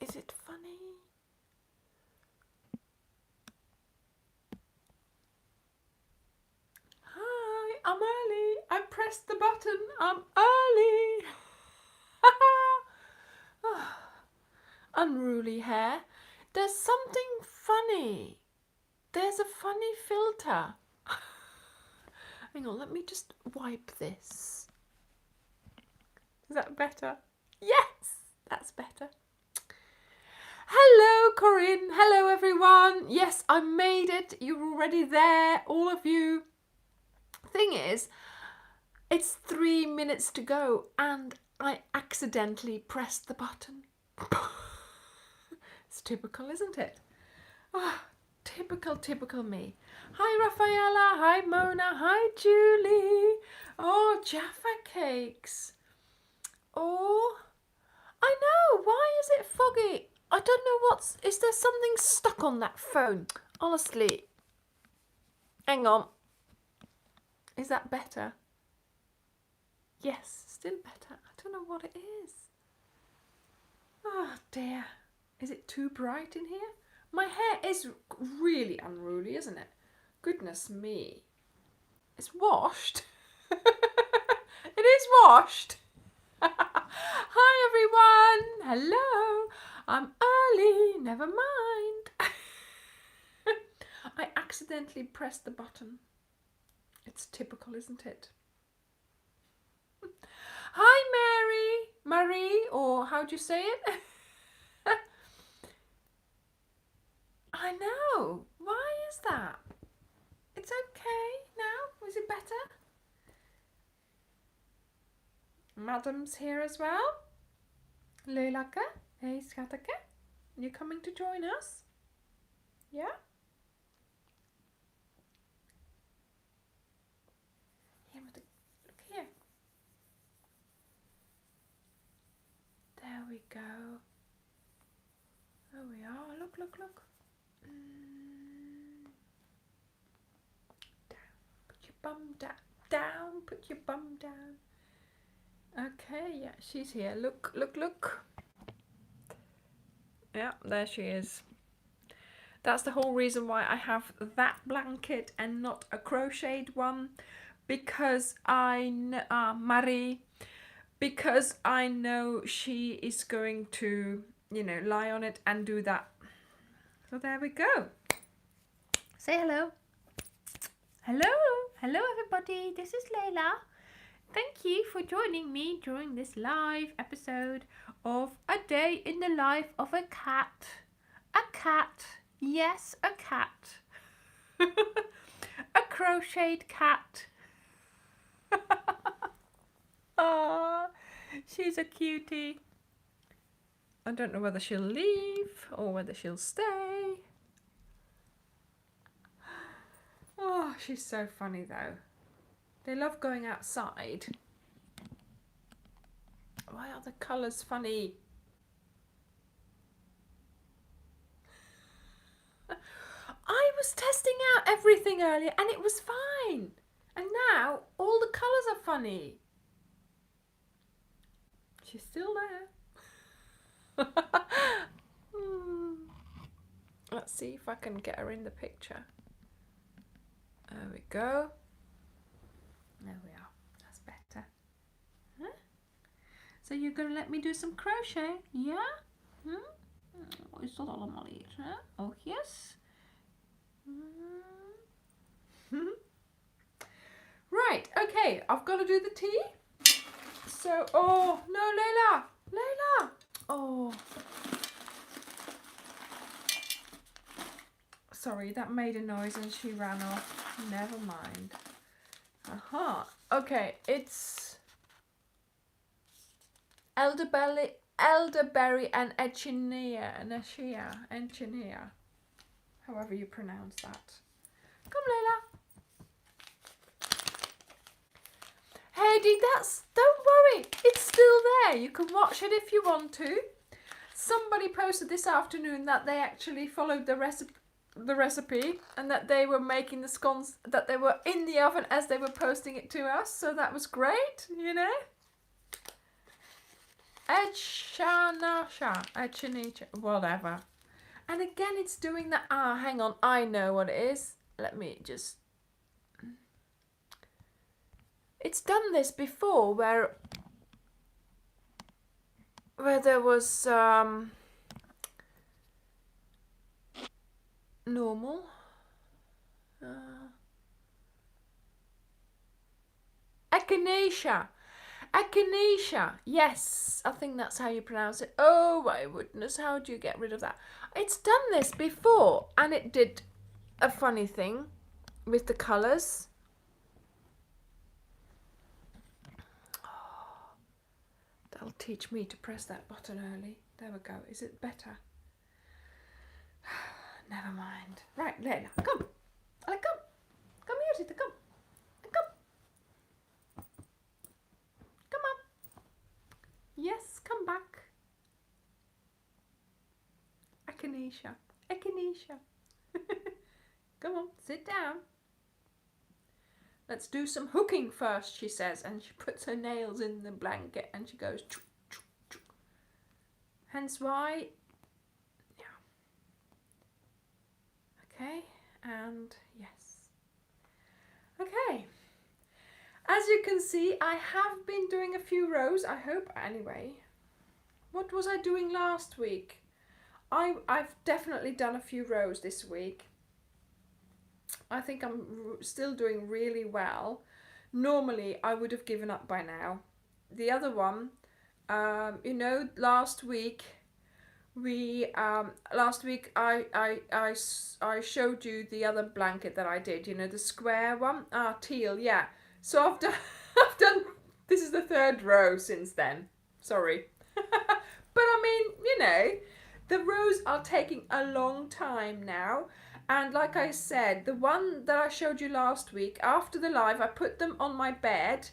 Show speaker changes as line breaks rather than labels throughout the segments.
Is it funny? Hi, I'm early. I pressed the button. I'm early. Unruly hair. There's something funny. There's a funny filter. Hang on, let me just wipe this. Is that better? Yes, that's better. Hello, Corinne. Hello, everyone. Yes, I made it. You're already there, all of you. Thing is, it's 3 minutes to go and I accidentally pressed the button. It's typical, isn't it? Ah, typical me. Hi, Rafaela. Hi, Mona. Hi, Julie. Oh, Jaffa cakes. Oh, I know. Why is it foggy? I don't know is there something stuck on that phone? Honestly. Hang on. Is that better? Yes, still better. I don't know what it is. Oh dear. Is it too bright in here? My hair is really unruly, isn't it? Goodness me. It's washed. It is washed. Hi everyone. Hello. I'm early. Never mind. I accidentally pressed the button. It's typical, isn't it? Hi Marie, or how do you say it? I know. Why is that? It's okay now. Is it better? Madam's here as well. Leilaka. Hey, Skataka. You coming to join us? Yeah? Here, look here. There we go. There we are. Look. Down. Put your bum down. Put your bum down. Okay, yeah, she's here. Look. Yeah, there she is. That's the whole reason why I have that blanket and not a crocheted one, because Marie, because I know she is going to, lie on it and do that. So there we go. Say hello. Hello everybody. This is Layla. Thank you for joining me during this live episode of A Day in the Life of a Cat. A cat. Yes, a cat. A crocheted cat. Ah, she's a cutie. I don't know whether she'll leave or whether she'll stay. Oh, she's so funny though. They love going outside. Why are the colours funny? I was testing out everything earlier and it was fine. And now all the colours are funny. She's still there. Let's see if I can get her in the picture. There we go. There we are. That's better. Huh? So you're going to let me do some crochet? Yeah? Is dat allemaal hier? Hè? Oogjes. Right, okay. I've got to do the tea. So, oh, no, Layla. Oh. Sorry, that made a noise and she ran off. Never mind. Aha. Okay, it's elderberry and echinacea, however you pronounce that. Come, Layla. Heidi, don't worry, it's still there. You can watch it if you want to. Somebody posted this afternoon that they actually followed the recipe and that they were making the scones, that they were in the oven as they were posting it to us. So that was great, Echinacea, whatever. And again, it's doing that. Ah, hang on, I know what it is. Let me just. It's done this before, where there was normal. Echinacea. Echinacea. Yes, I think that's how you pronounce it. Oh my goodness, how do you get rid of that? It's done this before, and it did a funny thing with the colours. That'll teach me to press that button early. There we go. Is it better? Never mind. Right, Lena, come. Come. Come here, Tita, come. Come. Come on. Yes, come back. Echinacea. Echinacea. Come on, sit down. Let's do some hooking first, she says, and she puts her nails in the blanket and she goes choo, choo, choo. Hence why, yeah. Okay, and yes. Okay. As you can see, I have been doing a few rows, I hope, anyway. What was I doing last week? I've definitely done a few rows this week. I think I'm still doing really well. Normally, I would have given up by now. The other one, you know, last week I showed you the other blanket that I did. You know, the square one, teal, yeah. So I've done. This is the third row since then. Sorry, but I mean, you know, the rows are taking a long time now. And like I said, the one that I showed you last week, after the live, I put them on my bed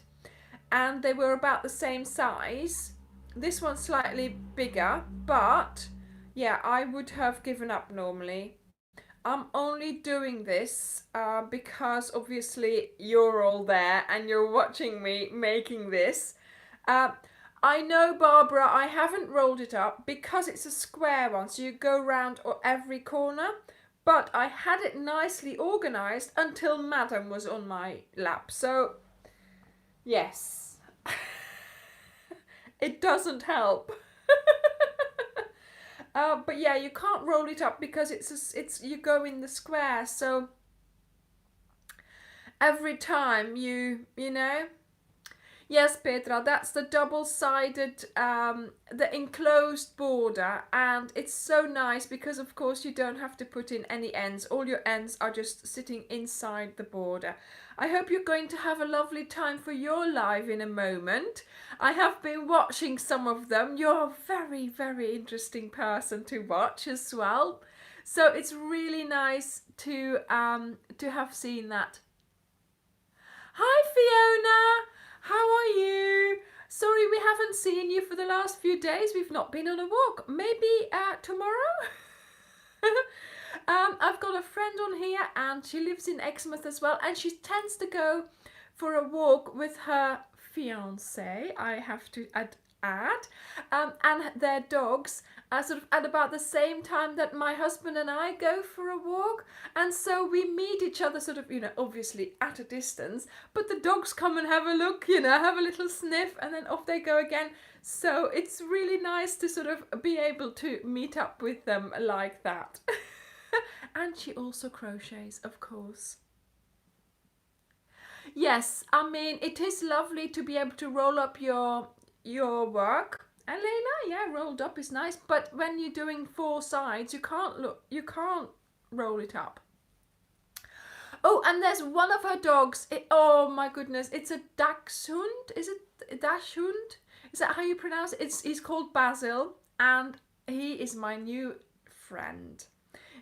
and they were about the same size. This one's slightly bigger, but yeah, I would have given up normally. I'm only doing this because obviously you're all there and you're watching me making this. I know, Barbara, I haven't rolled it up because it's a square one, so you go around every corner. But I had it nicely organised until Madam was on my lap. So, yes, it doesn't help. But yeah, you can't roll it up because it's you go in the square. So every time you know. Yes, Petra, that's the double-sided, the enclosed border, and it's so nice because of course you don't have to put in any ends. All your ends are just sitting inside the border. I hope you're going to have a lovely time for your live in a moment. I have been watching some of them. You're a very, very interesting person to watch as well. So it's really nice to have seen that. Hi, Fiona. How are you? Sorry we haven't seen you for the last few days. We've not been on a walk. Maybe tomorrow? I've got a friend on here and she lives in Exmouth as well, and she tends to go for a walk with her fiance, I have to add, and their dogs sort of at about the same time that my husband and I go for a walk, and so we meet each other sort of, you know, obviously at a distance, but the dogs come and have a look, you know, have a little sniff, and then off they go again. So it's really nice to sort of be able to meet up with them like that. And she also crochets, of course. Yes, I mean, it is lovely to be able to roll up your work. And Leila, yeah, rolled up is nice, but when you're doing 4 sides, you can't roll it up. Oh, and there's one of her dogs. Oh my goodness, it's a Dachshund. Is it Dachshund? Is that how you pronounce it? He's called Basil, and he is my new friend.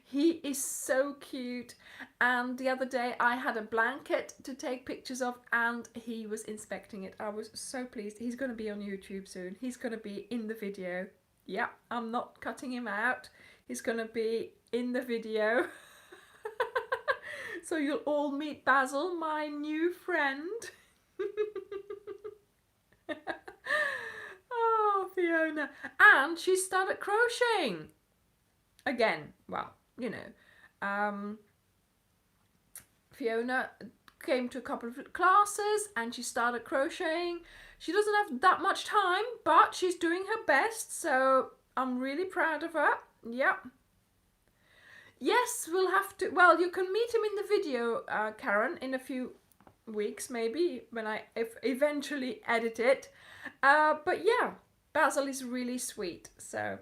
He is so cute, and the other day I had a blanket to take pictures of and he was inspecting it. I was so pleased. He's going to be on YouTube soon. He's going to be in the video. Yeah, I'm not cutting him out. He's going to be in the video. So you'll all meet Basil, my new friend. Oh, Fiona. Fiona. And she started crocheting again. Well, you know, Fiona came to a couple of classes and she started crocheting. She doesn't have that much time, but she's doing her best, so I'm really proud of her. Yep. Yes, we'll have to. Well, you can meet him in the video, Karen, in a few weeks, maybe, when I eventually edit it. But yeah, Basil is really sweet, so.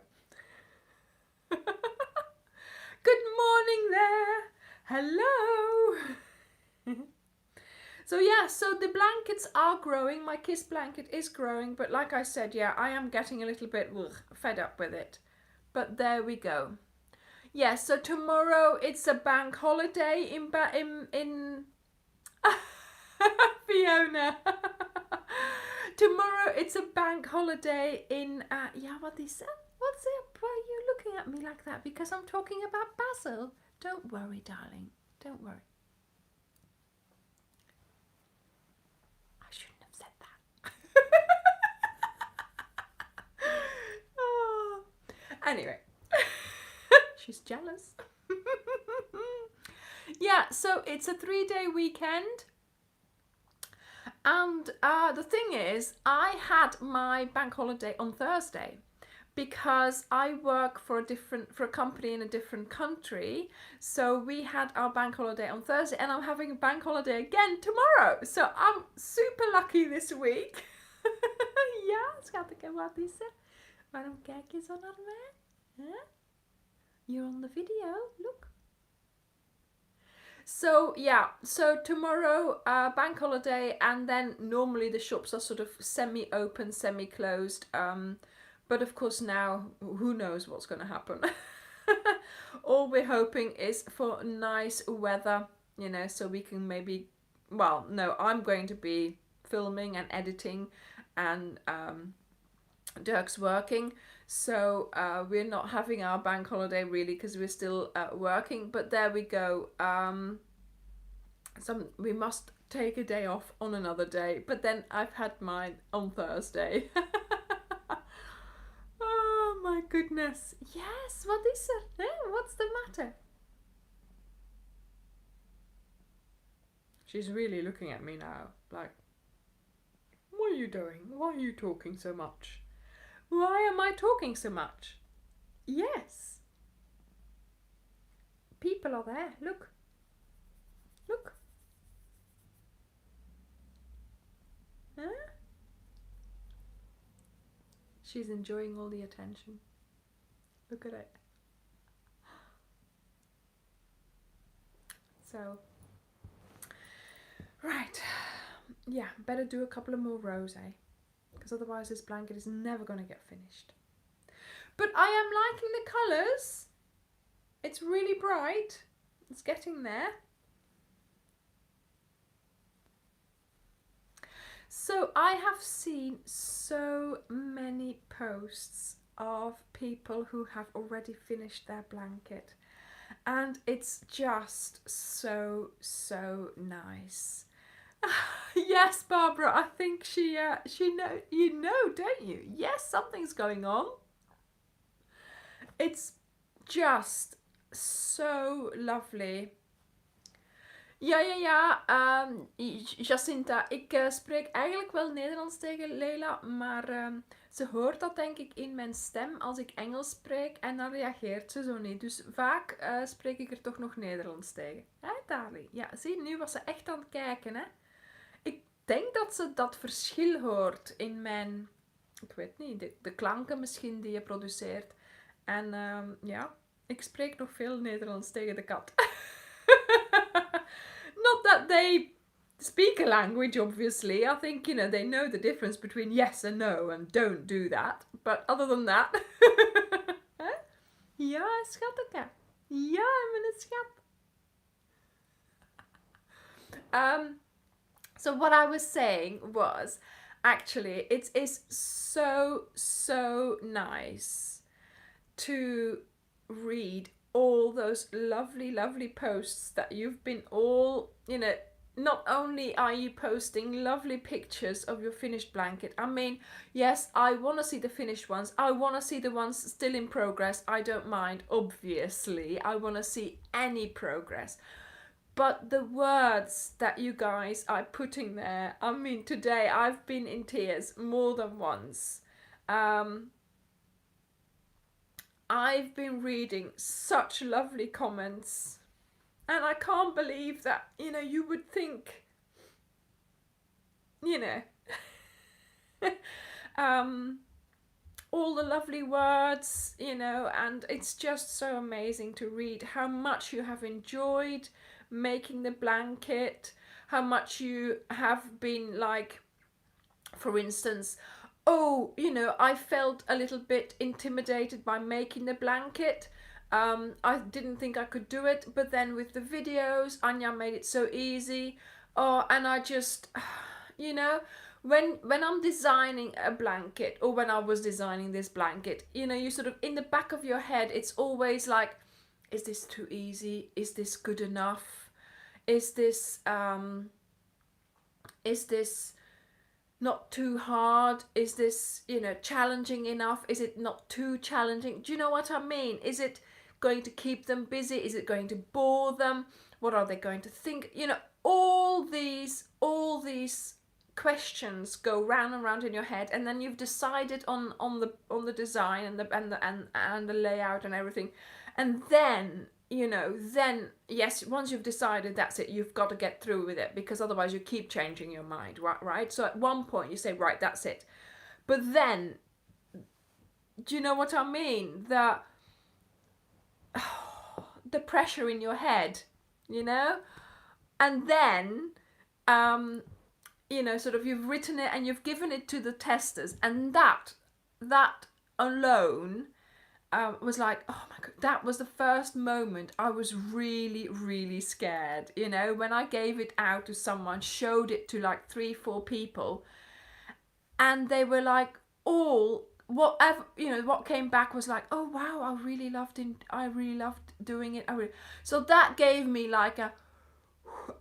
Good morning there. Hello. So yeah, so the blankets are growing. My kiss blanket is growing, but like I said, yeah, I am getting a little bit fed up with it. But there we go. Yeah, so tomorrow it's a bank holiday in Fiona. Tomorrow it's a bank holiday in yeah, what is that? What's it? Why are you looking at me like that? Because I'm talking about Basil. Don't worry, darling. Don't worry. I shouldn't have said that. Oh. Anyway. She's jealous. Yeah, so it's a 3-day weekend. And the thing is, I had my bank holiday on Thursday because I work for a company in a different country. So we had our bank holiday on Thursday and I'm having a bank holiday again tomorrow. So I'm super lucky this week. Ja, schatje, wat is er? Waarom kijk je zo naar mij? Huh? You're on the video, look. So yeah, so tomorrow bank holiday, and then normally the shops are sort of semi-open, semi-closed. But of course now, who knows what's going to happen. All we're hoping is for nice weather, you know, so we can maybe, well, no, I'm going to be filming and editing, and Dirk's working. So we're not having our bank holiday really because we're still working, but there we go. We must take a day off on another day, but then I've had mine on Thursday. Oh my goodness. Yes, what is it? Eh? What's the matter? She's really looking at me now, like, what are you doing? Why are you talking so much? Why am I talking so much? Yes. People are there. Look. Look. Huh? She's enjoying all the attention. Look at it. So, right. Yeah, better do a couple of more rows, eh? Because otherwise this blanket is never going to get finished. But I am liking the colours. It's really bright. It's getting there. So I have seen so many posts of people who have already finished their blanket. And it's just so nice. Yes, Barbara, I think she know, you know, don't you? Yes, something's going on. It's just so lovely. Ja, Jacinta, ik spreek eigenlijk wel Nederlands tegen Leila, maar ze hoort dat denk ik in mijn stem als ik Engels spreek en dan reageert ze zo niet. Dus vaak spreek ik er toch nog Nederlands tegen. Hé, darling? Ja, zie, nu was ze echt aan het kijken, hè. Ik denk dat ze dat verschil hoort in mijn, ik weet niet, de klanken misschien die je produceert. En ja, ik spreek nog veel Nederlands tegen de kat. Not that they speak a language, obviously. I think, you know, they know the difference between yes and no and don't do that. But other than that... Huh? Ja, schatje. Ja, mijn schat. So what I was saying was, actually, it is so nice to read all those lovely posts that you've been all, you know, not only are you posting lovely pictures of your finished blanket, I mean, yes, I want to see the finished ones. I want to see the ones still in progress. I don't mind, obviously. I want to see any progress. But the words that you guys are putting there, I mean, today I've been in tears more than once. I've been reading such lovely comments, and I can't believe that, you know, you would think, you know, all the lovely words, you know, and it's just so amazing to read how much you have enjoyed making the blanket, how much you have been like, for instance, oh, you know, I felt a little bit intimidated by making the blanket. I didn't think I could do it, but then with the videos, Anja made it so easy. Oh, and I just, you know, when I'm designing a blanket, or when I was designing this blanket, you know, you sort of, in the back of your head, it's always like, is this too easy? Is this good enough? Is this not too hard? Is this, you know, challenging enough? Is it not too challenging? Do you know what I mean? Is it going to keep them busy? Is it going to bore them? What are they going to think? You know, all these questions go round and round in your head, and then you've decided on the design and the layout and everything, and then, you know, then yes, once you've decided, that's it, you've got to get through with it, because otherwise you keep changing your mind, right? So at one point you say, right, that's it. But then, do you know what I mean? The pressure in your head, you know? And then, you know, sort of, you've written it and you've given it to the testers, and that alone was like, oh my god, that was the first moment I was really, really scared, you know, when I gave it out to someone, showed it to like 3-4 people, and they were like, all, whatever, you know, what came back was like, oh wow, I really loved doing it. So that gave me like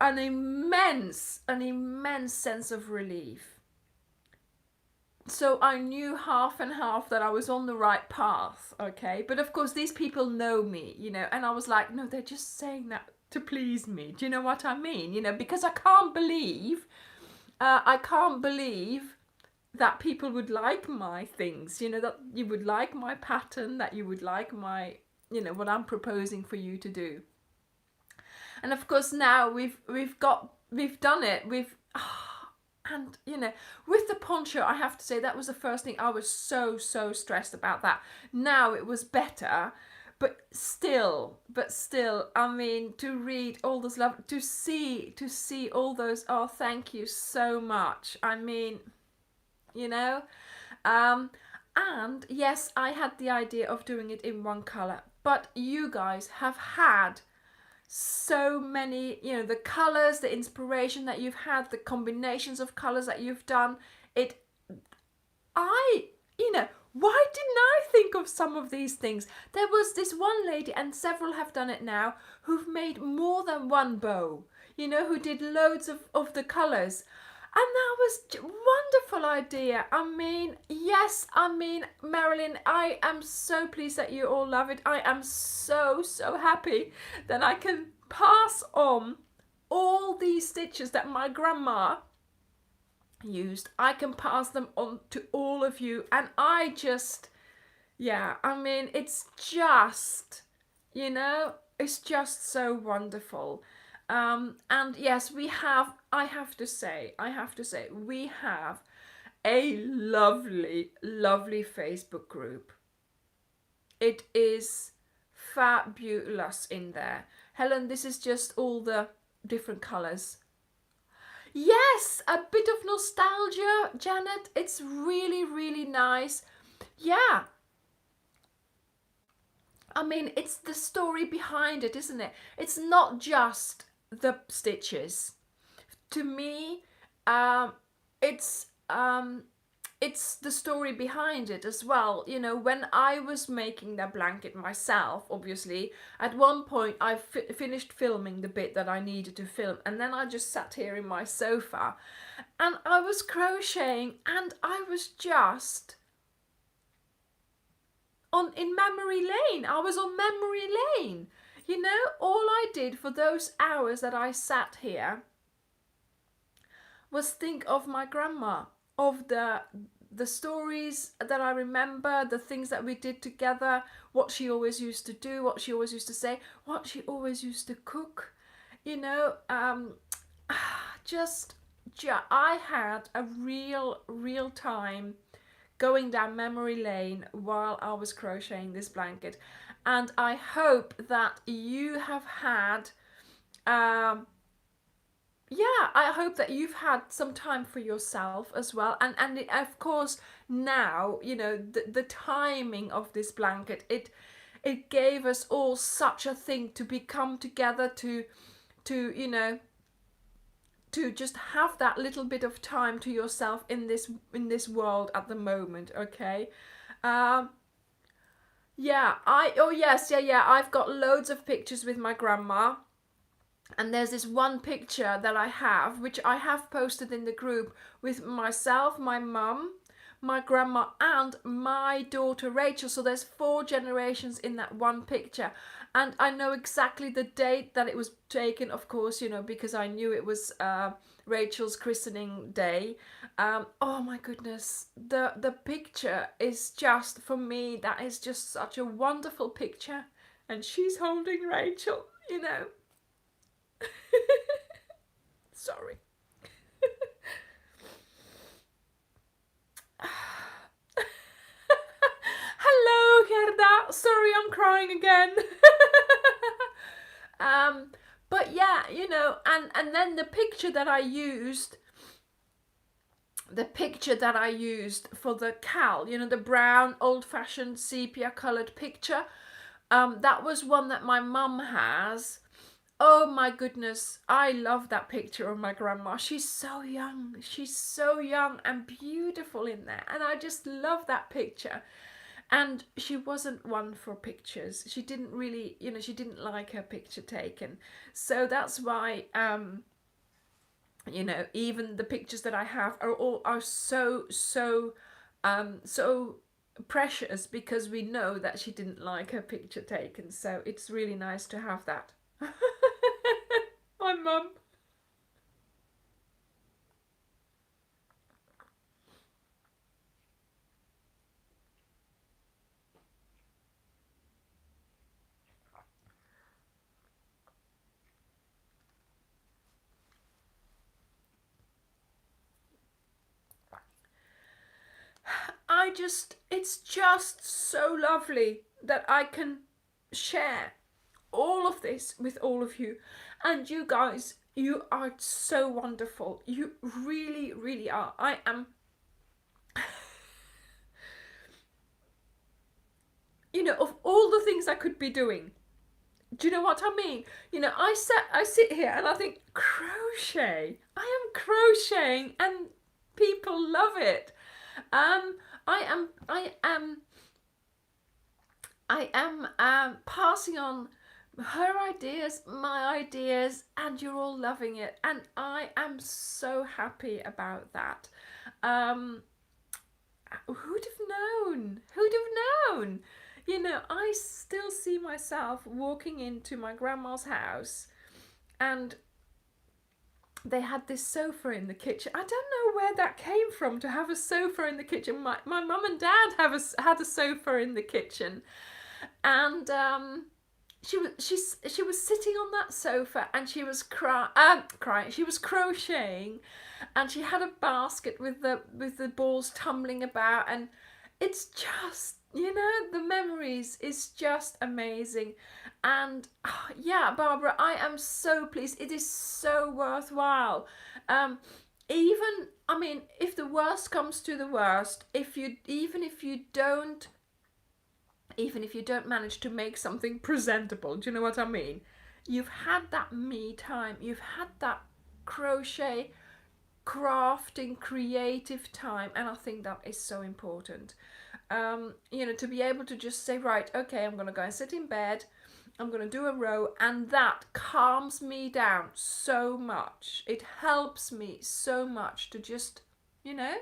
an immense sense of relief. So I knew half and half that I was on the right path, okay? But of course, these people know me, you know, and I was like, no, they're just saying that to please me. Do you know what I mean? You know, because I can't believe that people would like my things, you know, that you would like my pattern, that you would like my, you know, what I'm proposing for you to do. And of course, now we've done it. And, you know, with the poncho, I have to say, that was the first thing. I was so stressed about that. Now it was better, but still, I mean, to read all this love, to see all those, oh, thank you so much. I mean, you know, and yes, I had the idea of doing it in one color, but you guys have had so many, you know, the colors, the inspiration that you've had, the combinations of colors that you've done. You know, why didn't I think of some of these things? There was this one lady, and several have done it now, who've made more than one bow, you know, who did loads of the colors. And that was a wonderful idea. I mean, yes, I mean, Marilyn, I am so pleased that you all love it. I am so happy that I can pass on all these stitches that my grandma used. I can pass them on to all of you. And I just, yeah, I mean, it's just, you know, it's just so wonderful. And yes, I have to say, we have a lovely Facebook group. It is fabulous in there. Helen, this is just all the different colours. Yes, a bit of nostalgia, Janet. It's really nice. Yeah. I mean, it's the story behind it, isn't it? It's not just the stitches. To me, it's it's the story behind it as well. You know, when I was making that blanket myself, obviously, at one point I finished filming the bit that I needed to film, and then I just sat here in my sofa and I was crocheting, and I was just in memory lane. I was on memory lane. You know, all I did for those hours that I sat here was think of my grandma, of the stories that I remember, the things that we did together, what she always used to do, what she always used to say, what she always used to cook. You know, I had a real time going down memory lane while I was crocheting this blanket, and I hope that you have had I hope that you've had some time for yourself as well. And of course, now, you know, the timing of this blanket, it gave us all such a thing to become together, to you know, to just have that little bit of time to yourself in this world at the moment. Okay. I've got loads of pictures with my grandma. And there's this one picture that I have, which I have posted in the group, with myself, my mum, my grandma, and my daughter Rachel. So there's 4 generations in that one picture. And I know exactly the date that it was taken, of course, you know, because I knew it was Rachel's christening day. Oh my goodness, the picture is just, for me, that is just such a wonderful picture. And she's holding Rachel, you know. Sorry. Hello, Gerda. Sorry, I'm crying again. But yeah, you know, and then the picture that I used for the cowl, you know, the brown old-fashioned sepia coloured picture, that was one that my mum has. Oh my goodness, I love that picture of my grandma. She's so young and beautiful in there, and I just love that picture. And she wasn't one for pictures. She didn't really, you know, she didn't like her picture taken. So that's why, you know, even the pictures that I have are so precious, because we know that she didn't like her picture taken. So it's really nice to have that. My mum. It's just so lovely that I can share all of this with all of you. And you guys, you are so wonderful. You really are. I am, you know, of all the things I could be doing, do you know what I mean? You know, I sit here and I think, crochet. I am crocheting and people love it. I am passing on her ideas, my ideas, and you're all loving it, and I am so happy about that. Who'd have known? Who'd have known? You know, I still see myself walking into my grandma's house, and they had this sofa in the kitchen. I don't know where that came from, to have a sofa in the kitchen. My mum and dad had a sofa in the kitchen, and she was sitting on that sofa, and she was crying. She was crocheting, and she had a basket with the balls tumbling about, and it's just, you know, the memories is just amazing. And yeah, Barbara, I am so pleased. It is so worthwhile. Even, I mean, if the worst comes to the worst, even if you don't manage to make something presentable, do you know what I mean? You've had that me time. You've had that crochet crafting, creative time, and I think that is so important. You know, to be able to just say, right, okay, I'm going to go and sit in bed, I'm going to do a row, and that calms me down so much. It helps me so much to just, you know,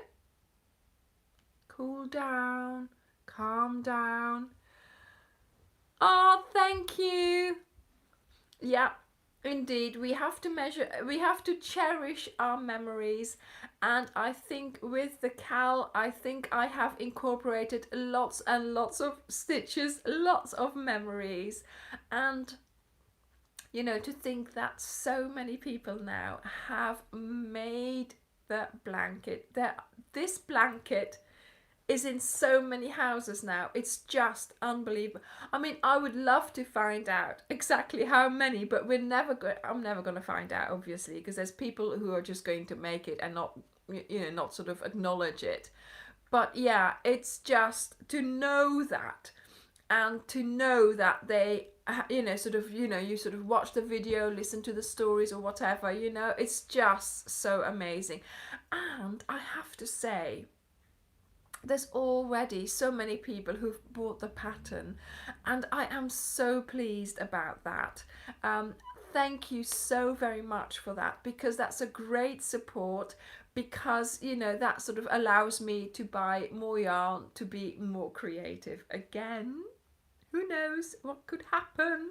cool down, calm down. Oh, thank you. Yeah, indeed. We have to cherish our memories. And I think with the Cal, I think I have incorporated lots and lots of stitches, lots of memories. And, you know, to think that so many people now have made the blanket. This blanket is in so many houses now. It's just unbelievable. I mean, I would love to find out exactly how many, but I'm never going to find out, obviously, because there's people who are just going to make it and not, you know, not sort of acknowledge it. But yeah, it's just to know that, and to know that they, you know, sort of, you know, you sort of watch the video, listen to the stories or whatever, you know, it's just so amazing. And I have to say, there's already so many people who've bought the pattern, and I am so pleased about that. Thank you so very much for that, because that's a great support, because, you know, that sort of allows me to buy more yarn, to be more creative again. Who knows what could happen?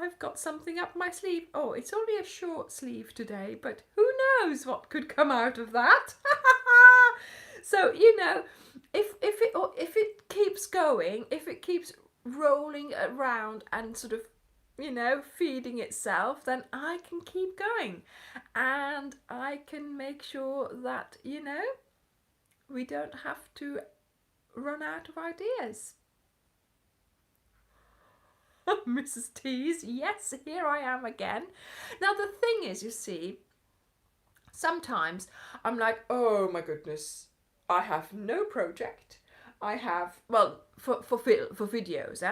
I've got something up my sleeve. Oh, it's only a short sleeve today, but who knows what could come out of that? So, you know, if it keeps going, if it keeps rolling around and sort of, you know, feeding itself, then I can keep going, and I can make sure that, you know, we don't have to run out of ideas. Mrs. Tease, yes, here I am again. Now the thing is, you see, sometimes I'm like, oh my goodness, I have no project. I have, well, for videos,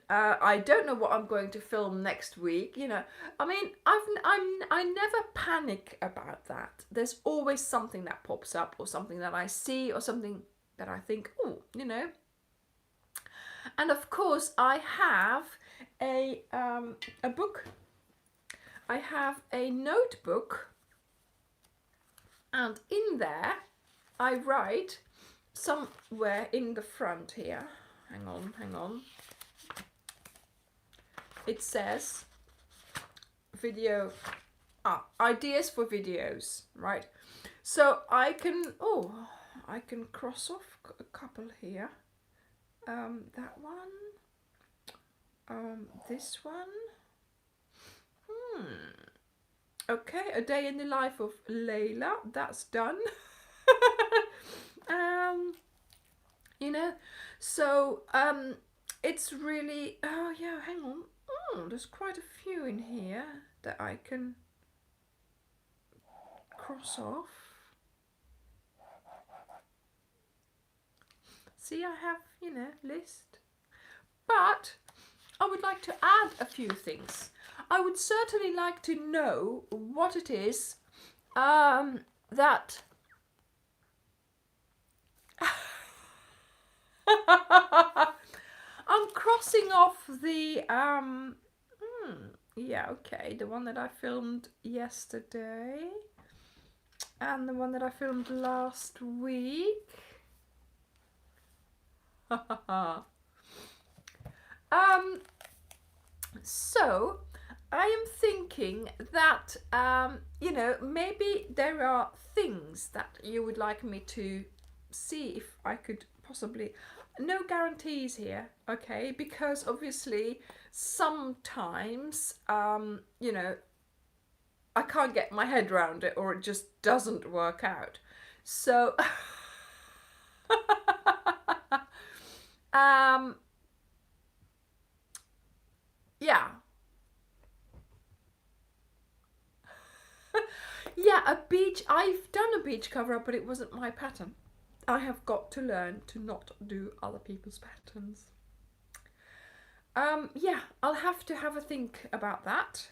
I don't know what I'm going to film next week. You know, I mean, I never panic about that. There's always something that pops up, or something that I see, or something that I think, oh, you know. And of course, I have a book. I have a notebook, and in there I write somewhere in the front here. Hang on. It says video, ideas for videos, right? So I can cross off a couple here. That one. This one. Okay, a day in the life of Layla. That's done. You know, so it's really, oh yeah, hang on. Oh, there's quite a few in here that I can cross off. See, I have, you know, list. But I would like to add a few things. I would certainly like to know what it is that I'm crossing off the yeah, okay, the one that I filmed yesterday and the one that I filmed last week. So I am thinking that you know, maybe there are things that you would like me to see if I could possibly, no guarantees here, okay, because obviously sometimes you know, I can't get my head around it, or it just doesn't work out. So yeah. Yeah, a beach, I've done a beach cover up, but it wasn't my pattern. I have got to learn to not do other people's patterns. Yeah, I'll have to have a think about that.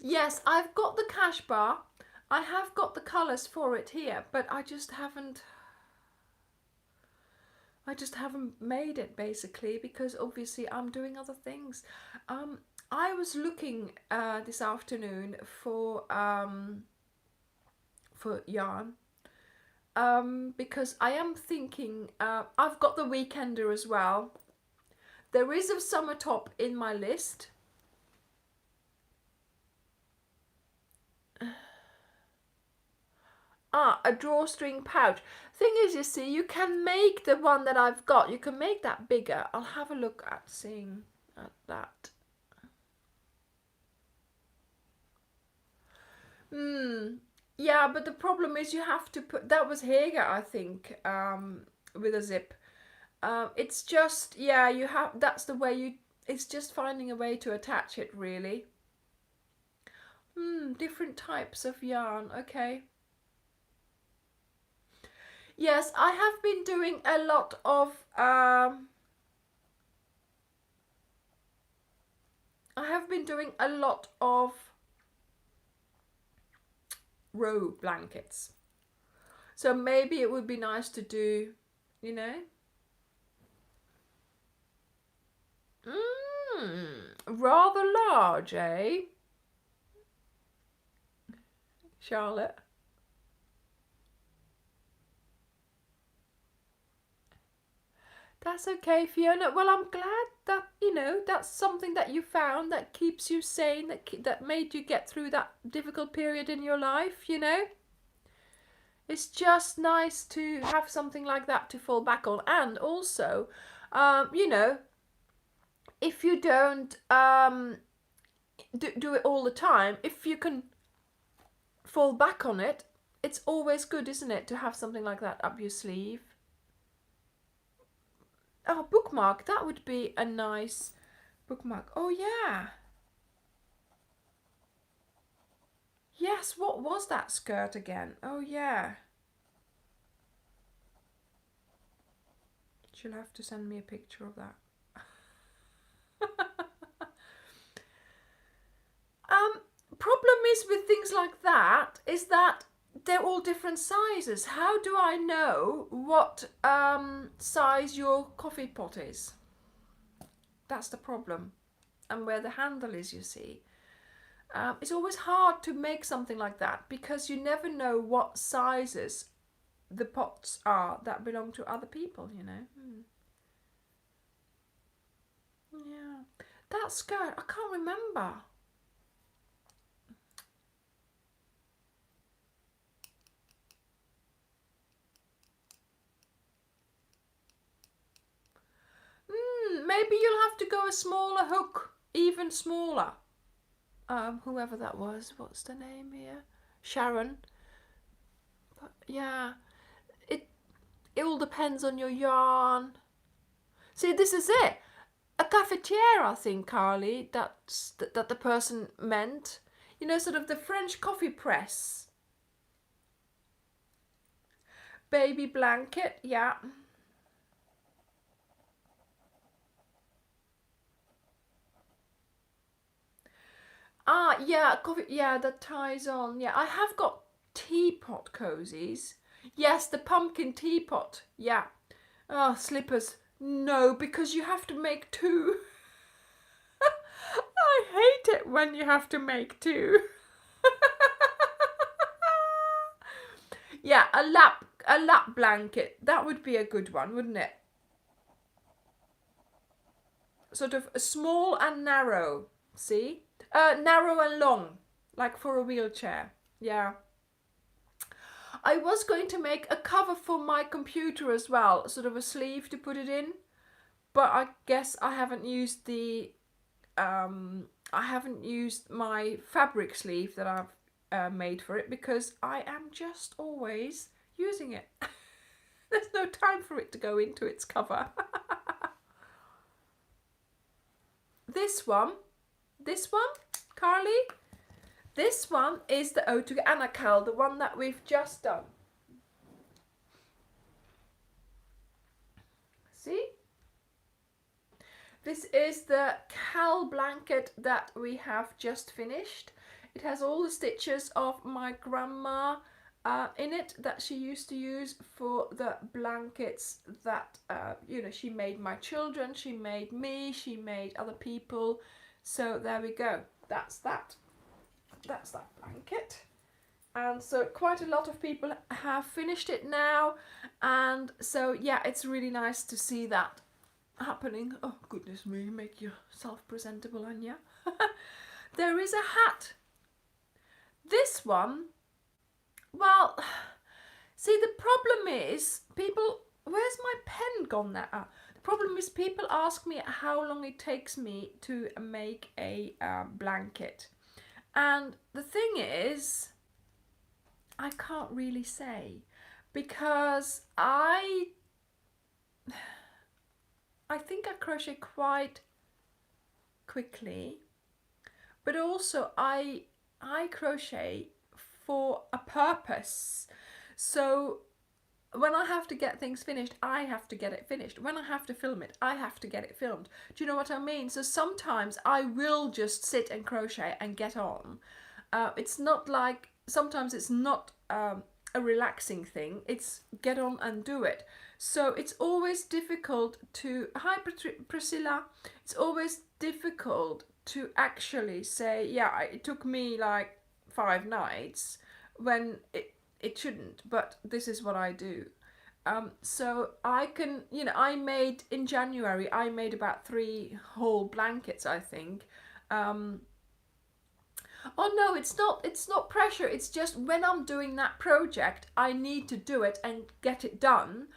Yes, I've got the cash bar. I have got the colours for it here, but I just haven't made it, basically, because obviously I'm doing other things. I was looking this afternoon for yarn, because I am thinking, I've got the Weekender as well. There is a summer top in my list. A drawstring pouch. Thing is, you see, you can make the one that I've got, you can make that bigger. I'll have a look at seeing at that. Yeah, but the problem is you have to put, that was Hager, I think, with a zip. It's just, yeah, you have, that's the way you, it's just finding a way to attach it, really. Different types of yarn, okay. Yes, I have been doing a lot of row blankets. So maybe it would be nice to do, you know. Rather large, eh? Charlotte. That's okay, Fiona. Well, I'm glad that, you know, that's something that you found that keeps you sane, that made you get through that difficult period in your life, you know. It's just nice to have something like that to fall back on. And also, you know, if you don't do it all the time, if you can fall back on it, it's always good, isn't it, to have something like that up your sleeve. Oh, bookmark, that would be a nice bookmark. Oh, yeah. Yes, what was that skirt again? Oh, yeah. She'll have to send me a picture of that. Problem is with things like that is that they're all different sizes. How do I know what size your coffee pot is? That's the problem. And where the handle is, you see. It's always hard to make something like that because you never know what sizes the pots are that belong to other people, you know. Yeah. That skirt, I can't remember. Maybe you'll have to go a smaller hook, even smaller. Whoever that was, what's the name here? Sharon. But yeah, it all depends on your yarn. See, this is it. A cafetiere, I think, Carly, that the person meant. You know, sort of the French coffee press. Baby blanket, yeah. Yeah, coffee, yeah, that ties on. Yeah, I have got teapot cozies. Yes, the pumpkin teapot. Yeah. Oh, slippers. No, because you have to make two. I hate it when you have to make two. Yeah, a lap blanket. That would be a good one, wouldn't it? Sort of small and narrow. See? Narrow and long, like for a wheelchair. Yeah. I was going to make a cover for my computer as well, sort of a sleeve to put it in, but I guess I haven't used my fabric sleeve that I've made for it because I am just always using it. There's no time for it to go into its cover. This one, Carly, this one is the Ode To Anna Cal, the one that we've just done. See? This is the Cal blanket that we have just finished. It has all the stitches of my grandma in it that she used to use for the blankets that, you know, she made my children, she made me, she made other people. So there we go. That's that. That's that blanket. And so quite a lot of people have finished it now. And so, yeah, it's really nice to see that happening. Oh, goodness me, make yourself presentable, Anja. There is a hat. This one, well, see, the problem is people, where's my pen gone now? The problem is people ask me how long it takes me to make a blanket. And the thing is, I can't really say, because I think I crochet quite quickly, but also I crochet for a purpose. So when I have to get things finished, I have to get it finished. When I have to film it, I have to get it filmed. Do you know what I mean? So sometimes I will just sit and crochet and get on. It's not like, sometimes it's not a relaxing thing. It's get on and do it. So it's always difficult to, hi Priscilla, it's always difficult to actually say, yeah, it took me like 5 nights when it shouldn't, but this is what I do. So I can, you know, I made, in January, I made about 3 whole blankets, I think. Oh no, it's not pressure, it's just when I'm doing that project, I need to do it and get it done.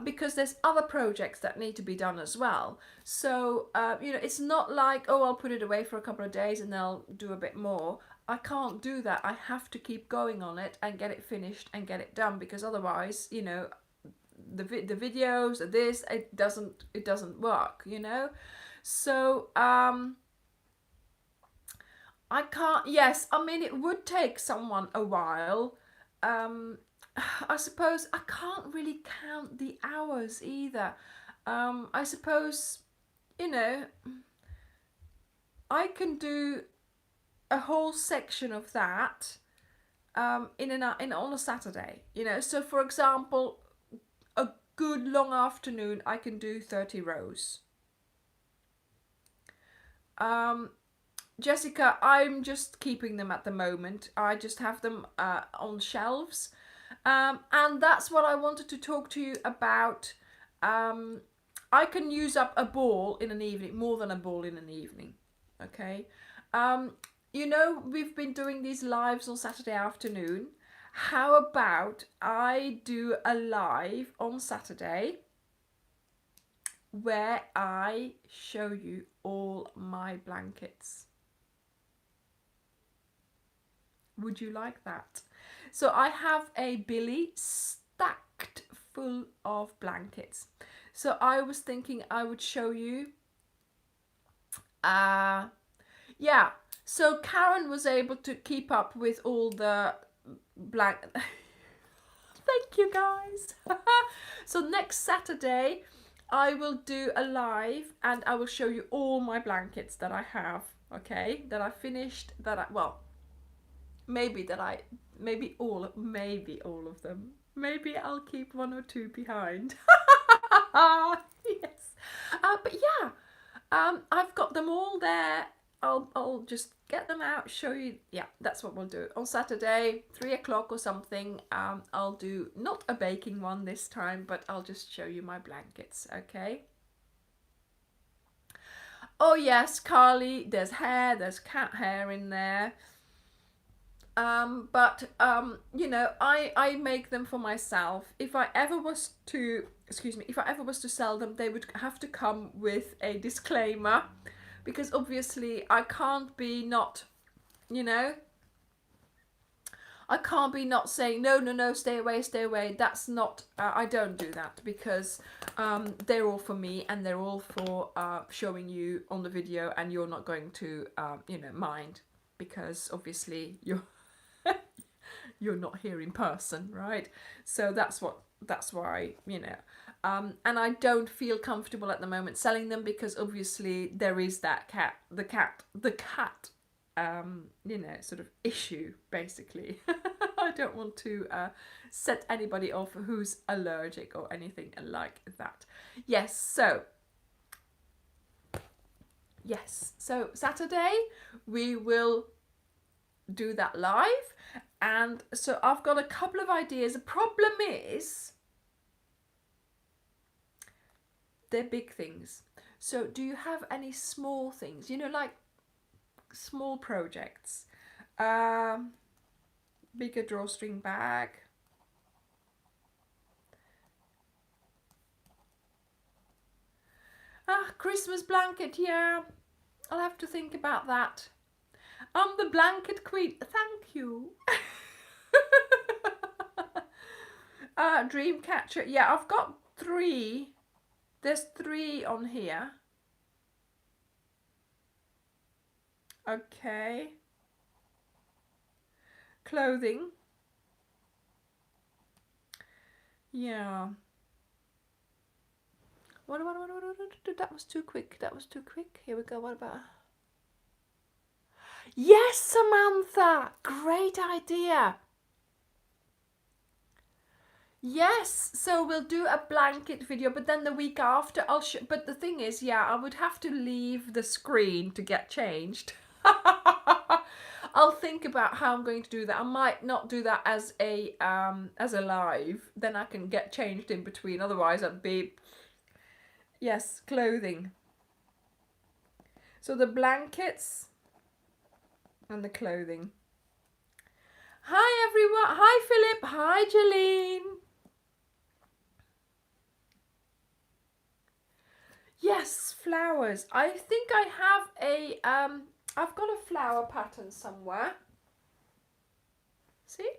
Because there's other projects that need to be done as well. So, you know, it's not like, oh, I'll put it away for a couple of days and I'll do a bit more. I can't do that. I have to keep going on it and get it finished and get it done, because otherwise, you know, the videos, this, it doesn't work, you know. So, I can't, yes, I mean, it would take someone a while. I suppose I can't really count the hours either. I suppose, you know, I can do a whole section of that on a Saturday, you know. So for example, a good long afternoon, I can do 30 rows. Jessica, I'm just keeping them at the moment. I just have them on shelves. And that's what I wanted to talk to you about. I can use up a ball in an evening, more than a ball in an evening. Okay. You know, we've been doing these lives on Saturday afternoon. How about I do a live on Saturday where I show you all my blankets? Would you like that? So I have a billy stacked full of blankets. So I was thinking I would show you. Yeah. So Karen was able to keep up with all the Thank you guys. So next Saturday I will do a live and I will show you all my blankets that I have. Okay, that I finished. Maybe all of them. Maybe I'll keep 1 or 2 behind. Yes. But yeah, I've got them all there. I'll just get them out, show you. Yeah, that's what we'll do. On Saturday, 3 o'clock or something, I'll do not a baking one this time, but I'll just show you my blankets, okay? Oh yes, Carly, there's cat hair in there. But you know, I make them for myself. If I ever was to sell them, they would have to come with a disclaimer, because obviously I can't be not, you know, I can't be not saying no, stay away. That's not, I don't do that, because they're all for me and they're all for showing you on the video, and you're not going to you know, mind, because obviously you're not here in person, right? So that's why, you know. And I don't feel comfortable at the moment selling them, because obviously there is that the cat you know, sort of issue, basically. I don't want to set anybody off who's allergic or anything like that. Yes, so Saturday we will do that live, and so I've got a couple of ideas. The problem is they're big things. So do you have any small things, you know, like small projects? Bigger drawstring bag. Christmas blanket, yeah. I'll have to think about that. I'm the blanket queen. Thank you. Dream catcher. Yeah, I've got 3. There's 3 on here. Okay. Clothing. Yeah. What? That was too quick. That was too quick. Here we go. What about? Yes, Samantha. Great idea. Yes, so we'll do a blanket video, but then the week after I'll but the thing is, yeah, I would have to leave the screen to get changed. I'll think about how I'm going to do that. I might not do that as a live, then I can get changed in between, otherwise I'd be... Yes, clothing. So the blankets and the clothing. Hi everyone. Hi Philip. Hi Jeline. Yes, flowers. I think I have a I've got a flower pattern somewhere. See?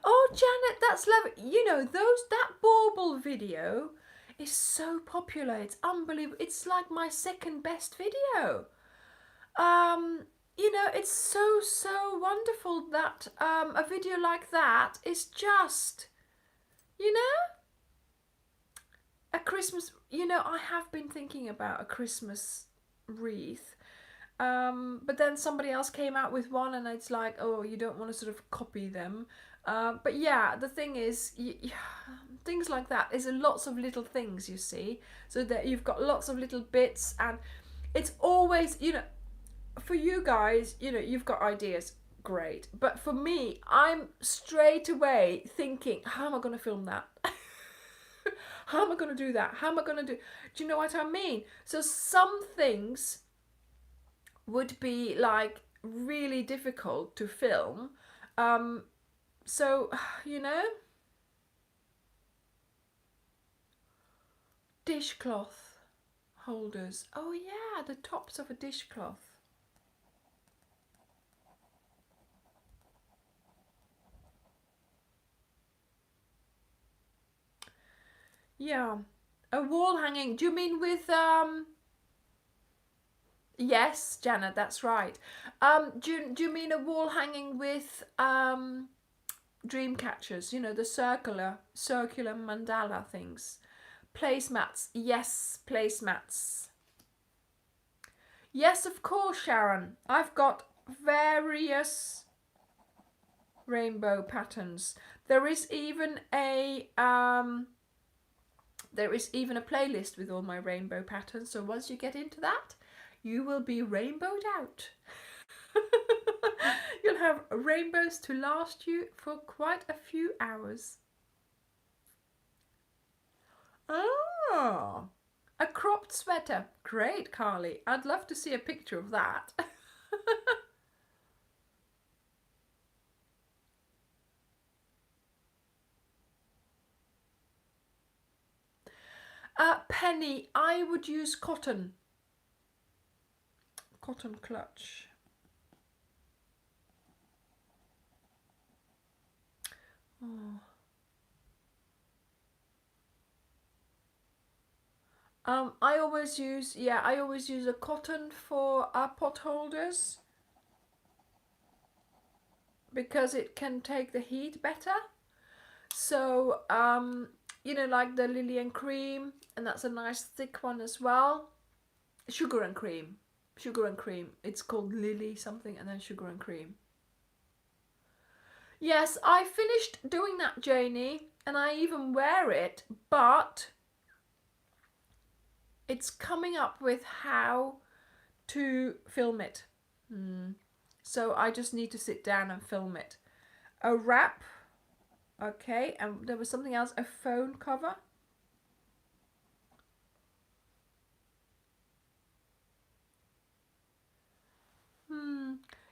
Oh, Janet, that's lovely. You know, that bauble video is so popular. It's unbelievable. It's like my second best video. You know, it's so wonderful that a video like that is just, you know, a Christmas, you know, I have been thinking about a Christmas wreath, but then somebody else came out with one and it's like, oh, you don't want to sort of copy them. But yeah, the thing is, things like that is lots of little things, you see, so that you've got lots of little bits, and it's always, you know, for you guys, you know, you've got ideas, great, but for me, I'm straight away thinking, how am I going to film that? How am I going to do that? How am I going to do you know what I mean? So some things would be like really difficult to film, so you know, dishcloth holders. Oh yeah, the tops of a dishcloth. Yeah, a wall hanging. Do you mean with Yes, Janet, that's right. Do you mean a wall hanging with dream catchers? You know, the circular mandala things. Placemats. Yes, placemats. Yes, of course, Sharon. I've got various rainbow patterns. There is even a playlist with all my rainbow patterns. So once you get into that, you will be rainbowed out. You'll have rainbows to last you for quite a few hours. Oh, a cropped sweater. Great, Carly. I'd love to see a picture of that. Penny, I would use cotton clutch. Oh. I always use a cotton for pot holders because it can take the heat better. So you know, like the Lily and Cream, and that's a nice thick one as well. Sugar and Cream. Sugar and Cream. It's called Lily something and then Sugar and Cream. Yes, I finished doing that, Janie, and I even wear it, but it's coming up with how to film it. So I just need to sit down and film it. A wrap, okay, and there was something else, a phone cover.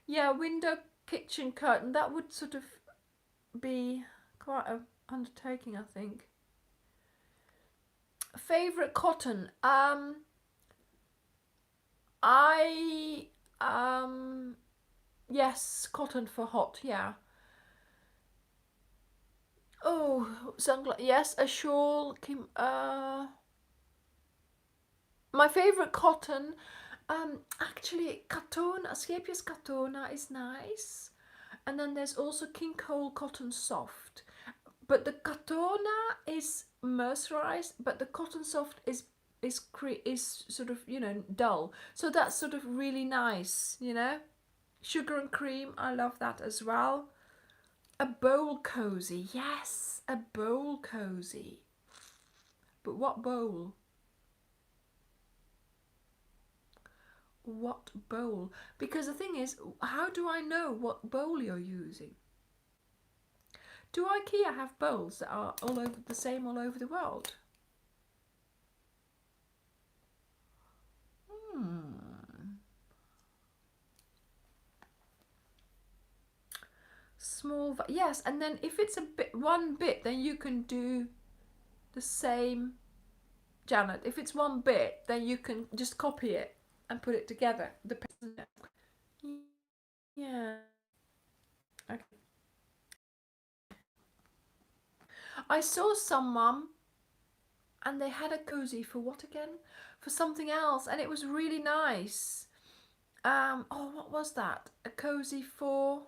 Yeah, window kitchen curtain, that would sort of be quite a undertaking, I think. Favorite cotton, yes, cotton for hot, yeah. Oh, sunglasses, yes, a shawl, my favorite cotton, actually Katona, Scapius Katona is nice. And then there's also King Cole Cotton Soft. But the Katona is mercerized, but the Cotton Soft is sort of, you know, dull. So that's sort of really nice, you know. Sugar and Cream, I love that as well. A bowl cozy, yes, a bowl cozy. But what bowl? What bowl? Because the thing is, how do I know what bowl you're using? Do IKEA have bowls that are all over the same all over the world? Small, yes, and then if it's a bit, one bit, then you can do the same, Janet. If it's one bit, then you can just copy it and put it together. Yeah. Okay. I saw someone and they had a cozy for what again? For something else, and it was really nice. Oh, what was that? A cozy for,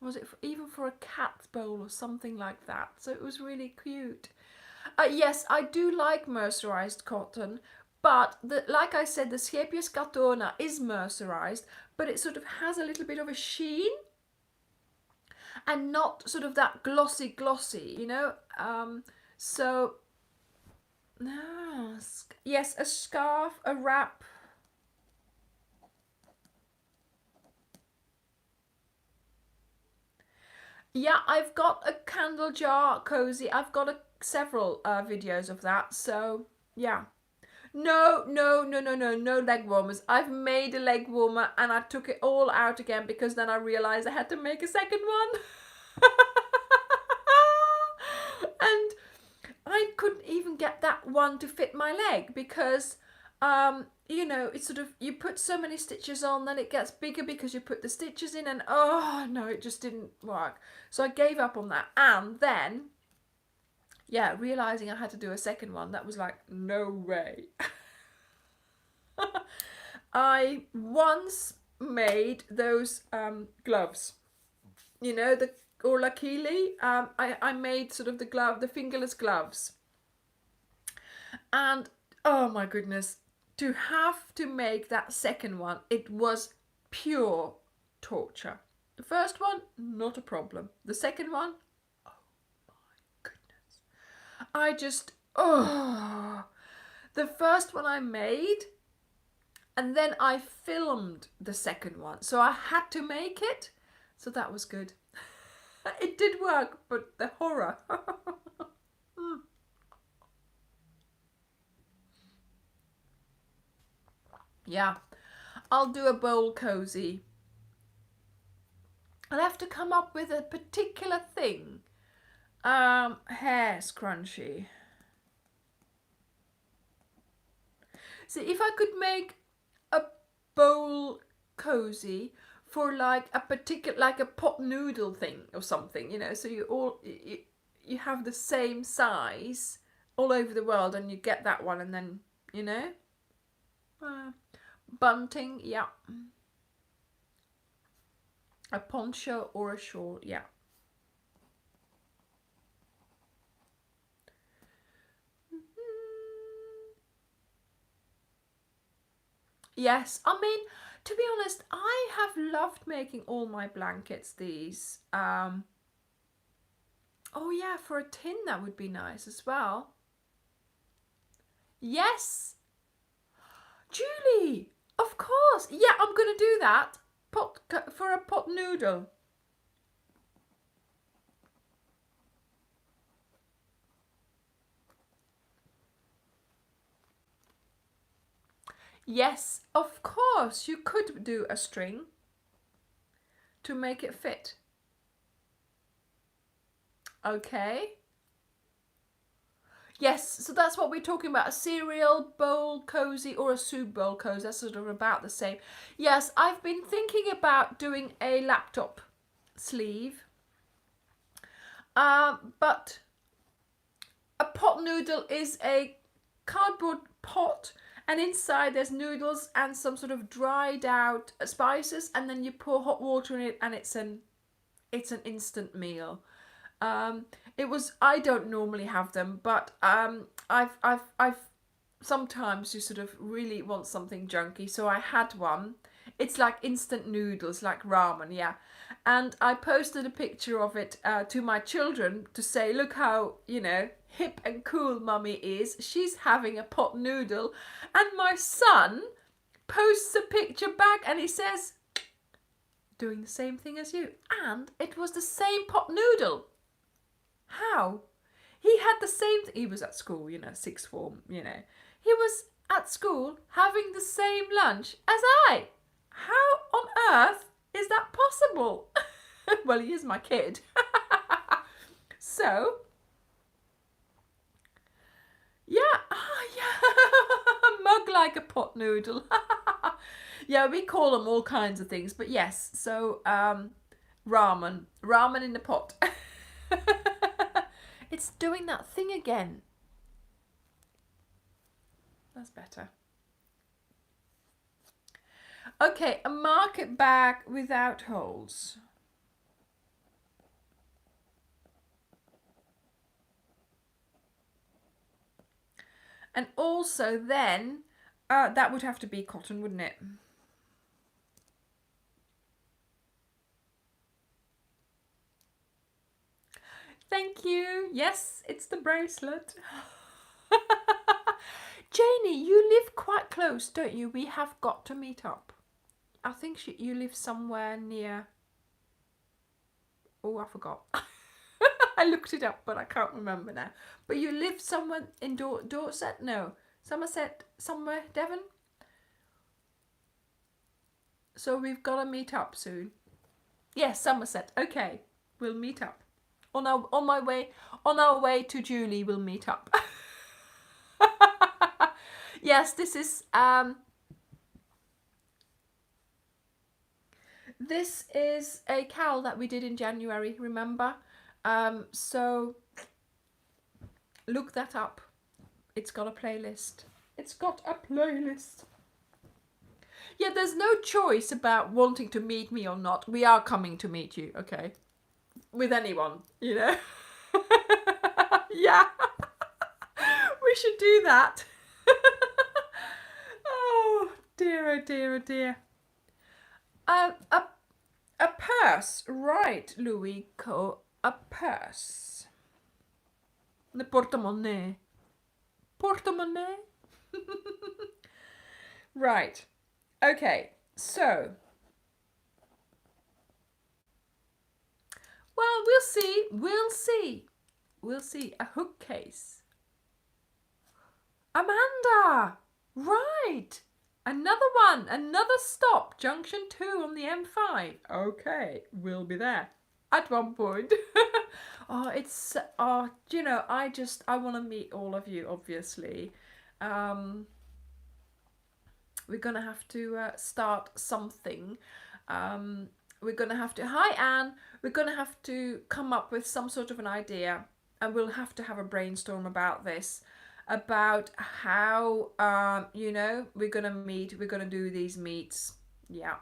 was it for, even for a cat bowl or something like that? So it was really cute. Yes, I do like mercerized cotton, but like I said, the Scapius Catona is mercerized, but it sort of has a little bit of a sheen and not sort of that glossy, you know. So, yes, a scarf, a wrap. Yeah, I've got a candle jar cozy. I've got several videos of that. So yeah. No leg warmers. I've made a leg warmer and I took it all out again because then I realized I had to make a second one. And I couldn't even get that one to fit my leg because you know, it's sort of, you put so many stitches on, then it gets bigger because you put the stitches in, and oh no, it just didn't work. So I gave up on that, and then yeah, realizing I had to do a second one, that was like, no way. I once made those gloves, you know, the Orlakili. I made sort of the fingerless gloves, and oh my goodness, to have to make that second one, it was pure torture. The first one, not a problem. The second one, oh my goodness. I just, oh. The first one I made, and then I filmed the second one. So I had to make it. So that was good. It did work, but the horror. Yeah, I'll do a bowl cozy. I'll have to come up with a particular thing. Hair scrunchie. See, if I could make a bowl cozy for like a particular, like a pot noodle thing or something, you know, so you have the same size all over the world and you get that one, and then, you know, bunting, yeah, a poncho or a shawl, yeah. Yes, I mean, to be honest, I have loved making all my blankets these. Oh yeah, for a tin that would be nice as well. Yes, Julie, of course. Yeah, I'm gonna do that. Pot for a pot noodle. Yes, of course. You could do a string to make it fit. Okay. Yes, so that's what we're talking about. A cereal bowl cozy or a soup bowl cozy. That's sort of about the same. Yes, I've been thinking about doing a laptop sleeve. But a pot noodle is a cardboard pot, and inside there's noodles and some sort of dried out spices, and then you pour hot water in it, and it's an instant meal. I don't normally have them, but I've sometimes you sort of really want something junky, so I had one. It's like instant noodles, like ramen, yeah. And I posted a picture of it to my children to say, look how, hip and cool mummy is. She's having a pot noodle. And my son posts a picture back and he says, doing the same thing as you. And it was the same pot noodle. How? He had the same he was at school, sixth form, He was at school having the same lunch as I. How on earth is that possible? Well, he is my kid. So, yeah, mug like a pot noodle. Yeah, we call them all kinds of things, but yes, so ramen in the pot. It's doing that thing again. That's better. Okay, a market bag without holes. And also then, that would have to be cotton, wouldn't it? Thank you. Yes, it's the bracelet. Janie, you live quite close, don't you? We have got to meet up. I think you live somewhere near... Oh, I forgot. I looked it up, but I can't remember now. But you live somewhere in Dorset? No. Somerset? Somewhere? Devon? So we've got to meet up soon. Yes, Somerset. Okay. We'll meet up. On our way to Julie, we'll meet up. Yes, this is a cowl that we did in January, remember? So look that up. It's got a playlist. Yeah, there's no choice about wanting to meet me or not. We are coming to meet you, okay? With anyone, Yeah. We should do that. Oh dear, oh dear, oh dear. A purse, right, Louis-Co, a purse. Le porte-monnaie. Porte-monnaie? Right. Okay, so. Well, we'll see. A hook case. Amanda! Right! Another stop, junction 2 on the M5. Okay, we'll be there at one point. I want to meet all of you, obviously. We're going to have to start something. We're going to have to, hi Anne, we're going to have to come up with some sort of an idea, and we'll have to have a brainstorm about this, about how, we're going to meet, we're going to do these meets. Yeah.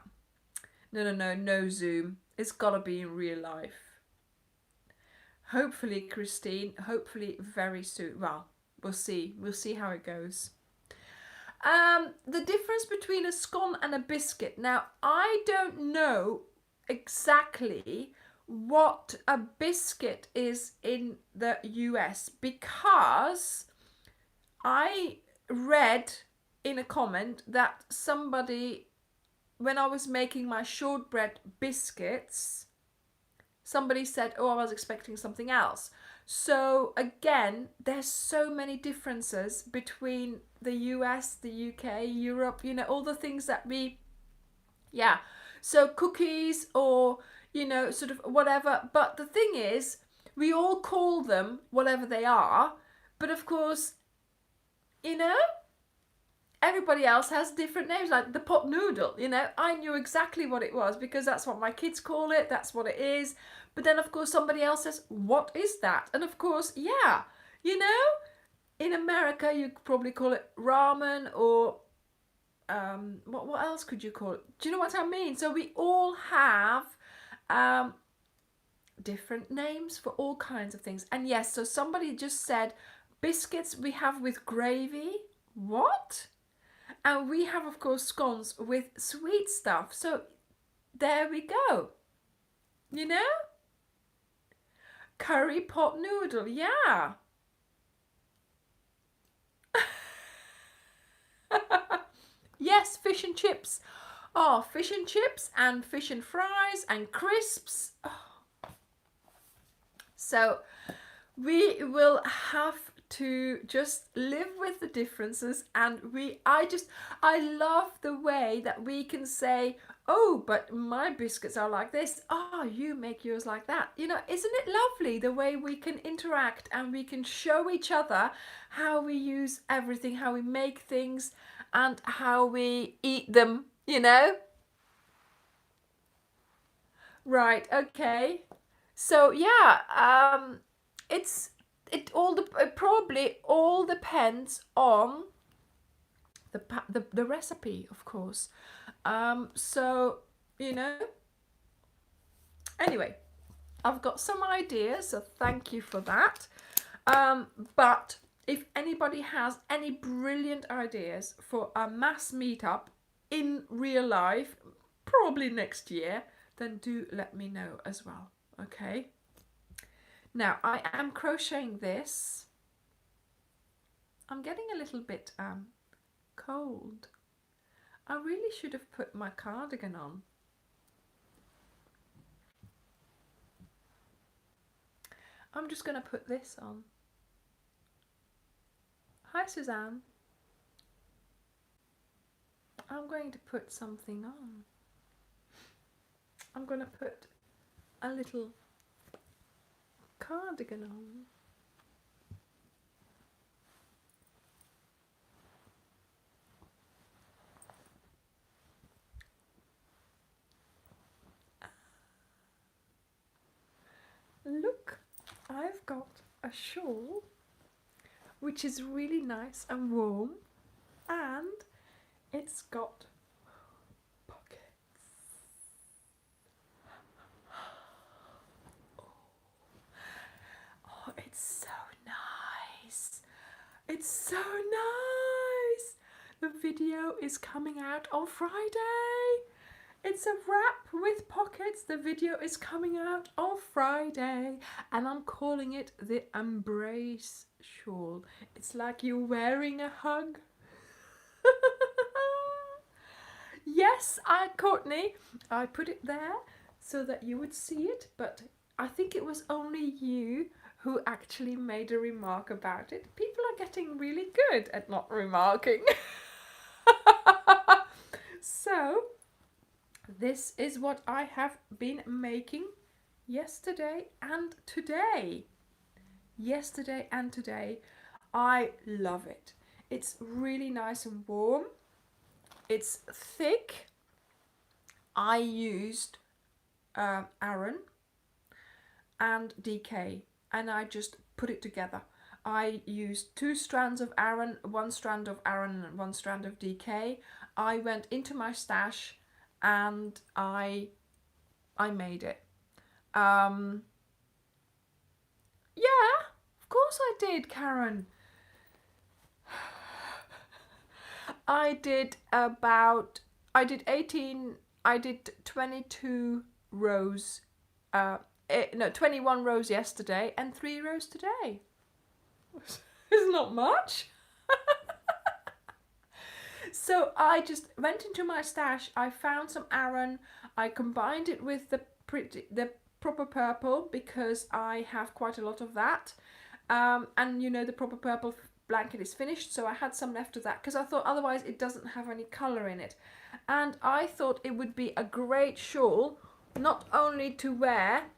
No Zoom. It's got to be in real life. Hopefully, Christine, very soon. Well, we'll see how it goes. The difference between a scone and a biscuit. Now, I don't know exactly what a biscuit is in the US, because I read in a comment that somebody, when I was making my shortbread biscuits, somebody said, oh, I was expecting something else. So again, there's so many differences between the US, the UK, Europe, you know, all the things that we, yeah. So cookies, or, you know, sort of whatever. But the thing is, we all call them whatever they are. But of course, you know, everybody else has different names, like the pot noodle. You know, I knew exactly what it was because that's what my kids call it, that's what it is. But then of course somebody else says, what is that? And of course, yeah, you know, in America you could probably call it ramen, or what else could you call it? Do you know what I mean? So we all have different names for all kinds of things. And yes, so somebody just said biscuits we have with gravy. What? And we have, of course, scones with sweet stuff. So there we go. You know? Curry pot noodle, yeah. Yes, fish and chips. Oh, fish and chips and fish and fries and crisps. Oh. So we will have to just live with the differences, and I love the way that we can say, oh, but my biscuits are like this, oh, you make yours like that. You know, isn't it lovely the way we can interact and we can show each other how we use everything, how we make things, and how we eat them, you know? Right, okay. So yeah, it probably all depends on the recipe, of course. So you know, anyway, I've got some ideas, so thank you for that. But if anybody has any brilliant ideas for a mass meetup in real life, probably next year, then do let me know as well. Okay. Now I am crocheting this. I'm getting a little bit cold. I really should have put my cardigan on. I'm just going to put this on. Hi Suzanne. I'm going to put something on. I'm going to put a little cardigan on. Look, I've got a shawl which is really nice and warm, and it's got pockets. Oh, it's so nice. It's so nice. The video is coming out on Friday. It's a wrap with pockets. The video is coming out on Friday, and I'm calling it the Embrace Shawl. It's like you're wearing a hug. Yes, Courtney, I put it there so that you would see it, but I think it was only you who actually made a remark about it. People are getting really good at not remarking. So this is what I have been making yesterday and today. Yesterday and today. I love it. It's really nice and warm. It's thick. I used Aran and DK, and I just put it together. I used 2 strands of Aran, 1 strand of Aran and 1 strand of DK. I went into my stash and I made it. Yeah, of course I did, Karen. I did 22 rows, no, 21 rows yesterday and 3 rows today. It's not much. So I just went into my stash, I found some Aran, I combined it with the proper purple because I have quite a lot of that. And you know, the proper purple blanket is finished, so I had some left of that because I thought otherwise it doesn't have any colour in it. And I thought it would be a great shawl, not only to wear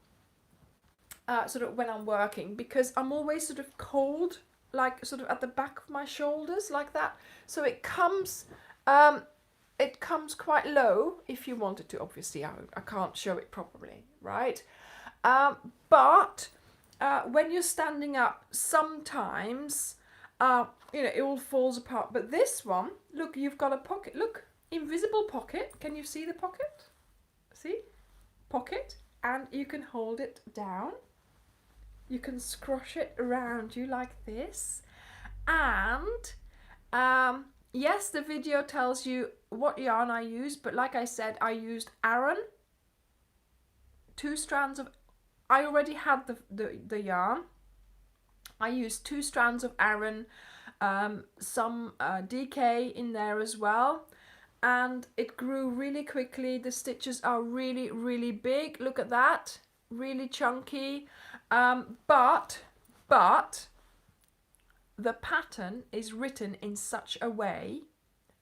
sort of when I'm working, because I'm always sort of cold, like sort of at the back of my shoulders like that. So it comes quite low if you wanted to. Obviously, I can't show it properly, right? But when you're standing up, sometimes you know, it all falls apart. But this one, look, you've got a pocket. Look, invisible pocket. Can you see the pocket? See? Pocket. And you can hold it down. You can scrunch it around you like this. And yes, the video tells you what yarn I used, but like I said, I used Aran. 2 strands of, I already had the yarn. I used 2 strands of Aran, some DK in there as well, and it grew really quickly. The stitches are really, really big. Look at that, really chunky. But the pattern is written in such a way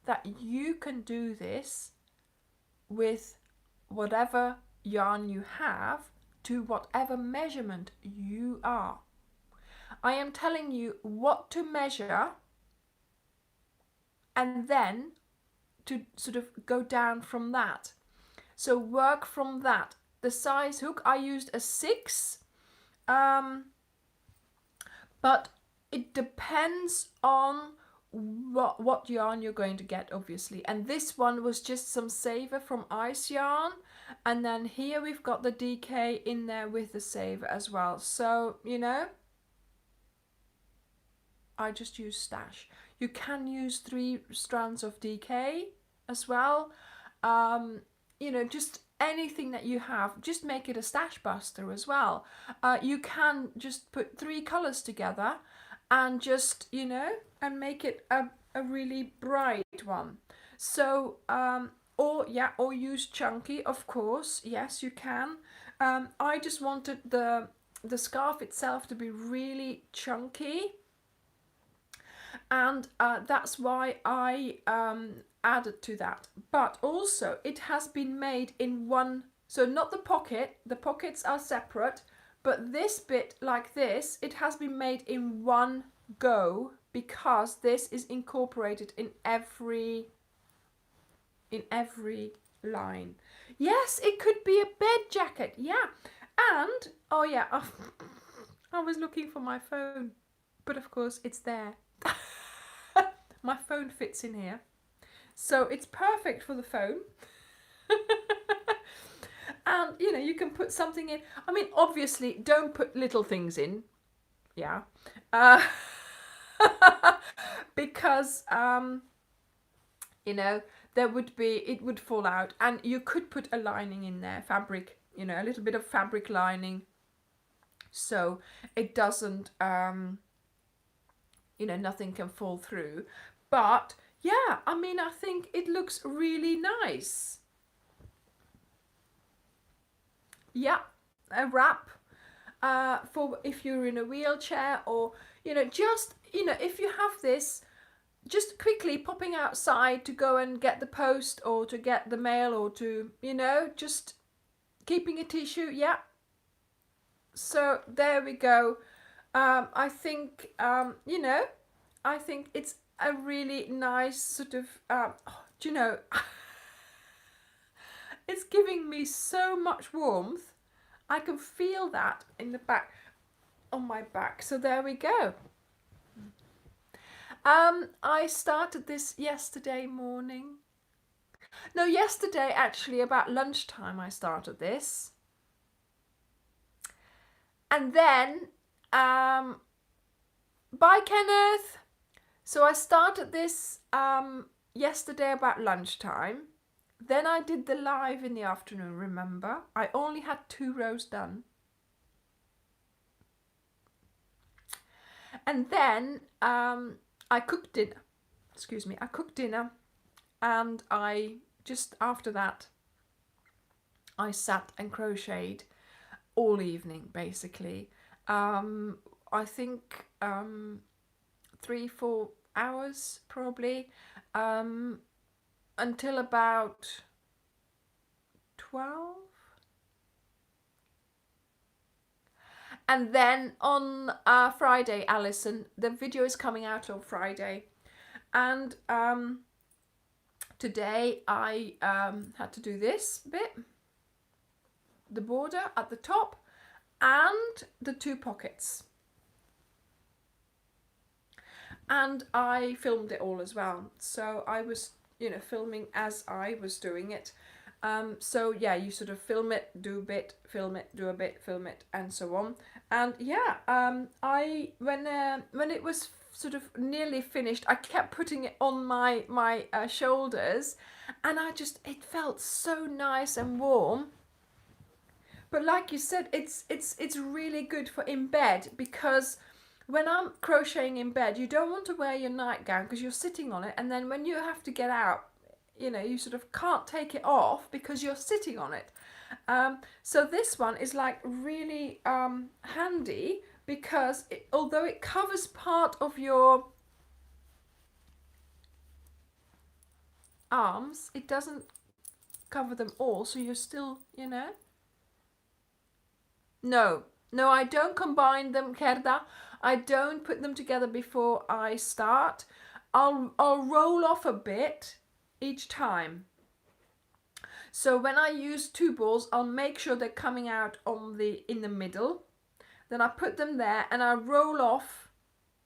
that you can do this with whatever yarn you have to whatever measurement you are. I am telling you what to measure and then to sort of go down from that. So work from that. The size hook, I used a 6, but it depends on what yarn you're going to get, obviously. And this one was just some Saver from Ice Yarn, and then here we've got the DK in there with the Saver as well. So, you know, I just use stash. You can use 3 strands of DK as well. You know, just anything that you have, just make it a stash buster as well. You can just put 3 colors together and just, you know, and make it a really bright one. So or use chunky, of course. Yes, you can. I just wanted the scarf itself to be really chunky, and that's why I added to that. But also it has been made in one, so not the pockets are separate, but this bit like this, it has been made in one go because this is incorporated in every line. Yes, it could be a bed jacket. Yeah. And oh yeah, I was looking for my phone, but of course it's there. My phone fits in here, so it's perfect for the phone. And you know, you can put something in. I mean, obviously don't put little things in, yeah, because you know, it would fall out. And you could put a lining in there, fabric, you know, a little bit of fabric lining, so it doesn't you know, nothing can fall through. But yeah, I mean, I think it looks really nice. Yeah, a wrap for if you're in a wheelchair, or you know, just, you know, if you have this, just quickly popping outside to go and get the post or to get the mail, or to, you know, just keeping a tissue. Yeah, so there we go. I think you know, I think it's a really nice sort of do you know, it's giving me so much warmth. I can feel that in the back, on my back. So there we go. I started this yesterday morning. No, yesterday actually, about lunchtime I started this. And then, bye Kenneth. So I started this yesterday about lunchtime. Then I did the live in the afternoon, remember? I only had 2 rows done. And then I cooked dinner. Excuse me, I cooked dinner, and I just after that I sat and crocheted all evening basically. I think 3-4 hours probably, until about 12. And then on Friday, Alison, the video is coming out on Friday, and today I had to do this bit, the border at the top and the 2 pockets, and I filmed it all as well. So I was, filming as I was doing it. So yeah, you sort of film it, do a bit, film it, do a bit, film it, and so on. And yeah, I when it was sort of nearly finished, I kept putting it on my shoulders, and it felt so nice and warm. But like you said, it's really good for in bed, because when I'm crocheting in bed, you don't want to wear your nightgown because you're sitting on it, and then when you have to get out, you sort of can't take it off because you're sitting on it. So this one is like really handy, because although it covers part of your arms, it doesn't cover them all, so you're still, No, I don't combine them, Kerda. I don't put them together before I start. I'll roll off a bit each time. So when I use 2 balls, I'll make sure they're coming out in the middle. Then I put them there, and I roll off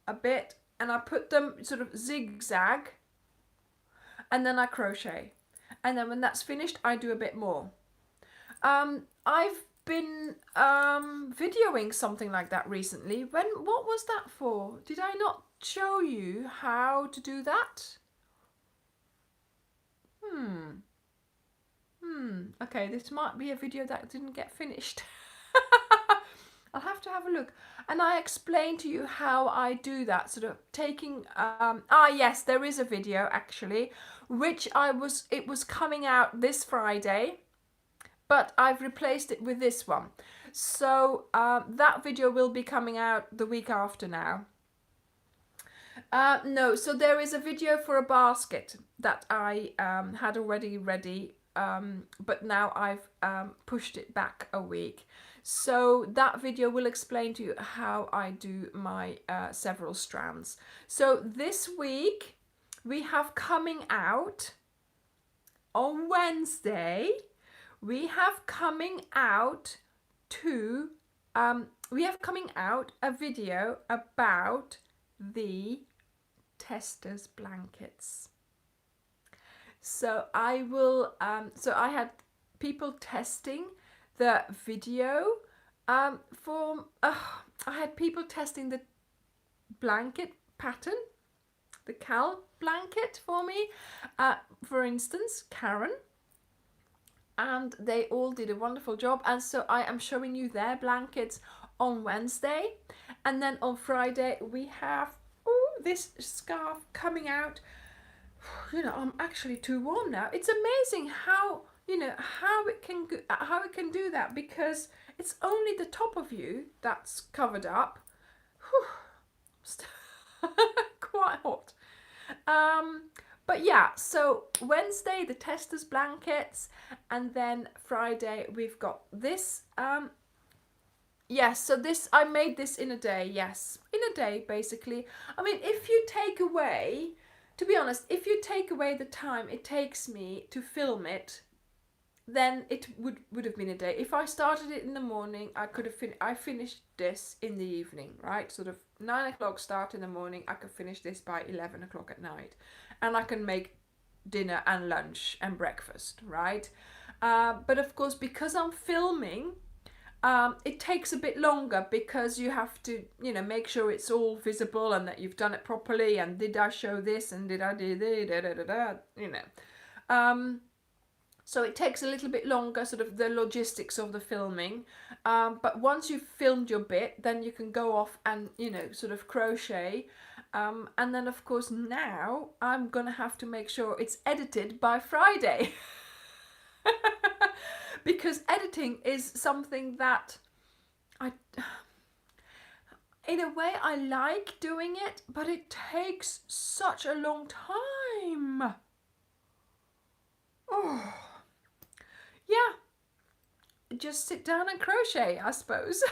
a bit, and I put them sort of zigzag, and then I crochet. And then when that's finished, I do a bit more. I've been videoing something like that recently. What was that for? Did I not show you how to do that? Okay, this might be a video that didn't get finished. I'll have to have a look. And I explained to you how I do that, sort of taking yes, there is a video actually, which it was coming out this Friday, but I've replaced it with this one. So that video will be coming out the week after now. No, so there is a video for a basket that I had already ready, but now I've pushed it back a week. So that video will explain to you how I do my several strands. So this week we have coming out on Wednesday, we have coming out a video about the testers blankets. So I will so I had people testing the video I had people testing the blanket pattern, the Cal blanket for me, for instance Karen, and they all did a wonderful job. And so I am showing you their blankets on Wednesday, and then on Friday we have this scarf coming out. I'm actually too warm now. It's amazing how how it can do that, because it's only the top of you that's covered up. Quite hot. But yeah, so Wednesday the testers blankets, and then Friday we've got this. Yes, so this, I made this in a day. Yes, in a day basically. I mean, if you take away, to be honest, if you take away the time it takes me to film it, then it would have been a day. If I started it in the morning, I could have I finished this in the evening, right? Sort of 9 o'clock start in the morning, I could finish this by 11 o'clock at night, and I can make dinner and lunch and breakfast, right? But of course, because I'm filming, it takes a bit longer because you have to, you know, make sure it's all visible and that you've done it properly, and did I show this and did I do this, you know. So it takes a little bit longer, sort of the logistics of the filming. But once you've filmed your bit, then you can go off and, you know, sort of crochet. And then of course now I'm gonna have to make sure it's edited by Friday. Because editing is something that in a way I like doing it, but it takes such a long time. Oh, yeah, just sit down and crochet, I suppose.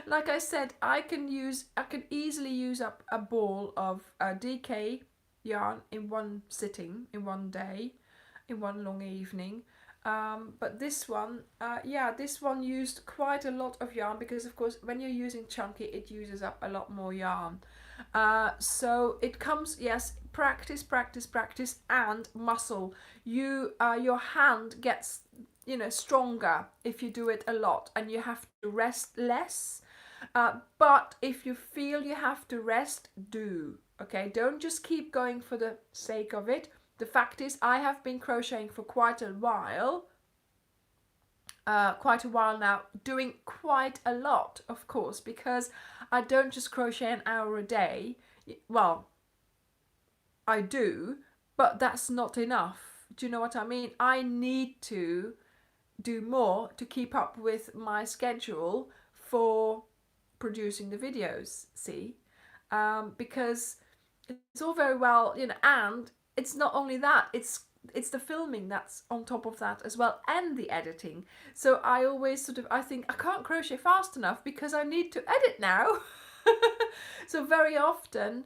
Like I said, I can easily use up a ball of DK yarn in one sitting, in one day, in one long evening. But this one, this one used quite a lot of yarn, because of course when you're using chunky, it uses up a lot more yarn. So it comes, yes, practice, and muscle. Your hand gets, you know, stronger if you do it a lot, and you have to rest less. But if you feel you have to rest, do. Okay, don't just keep going for the sake of it. The fact is, I have been crocheting for quite a while now, doing quite a lot, of course, because I don't just crochet an hour a day. Well, I do, but that's not enough. Do you know what I mean? I need to do more to keep up with my schedule for producing the videos, see? Because it's all very well, you know, and it's not only that, it's the filming that's on top of that as well, and the editing. So I always I think I can't crochet fast enough because I need to edit now. So very often,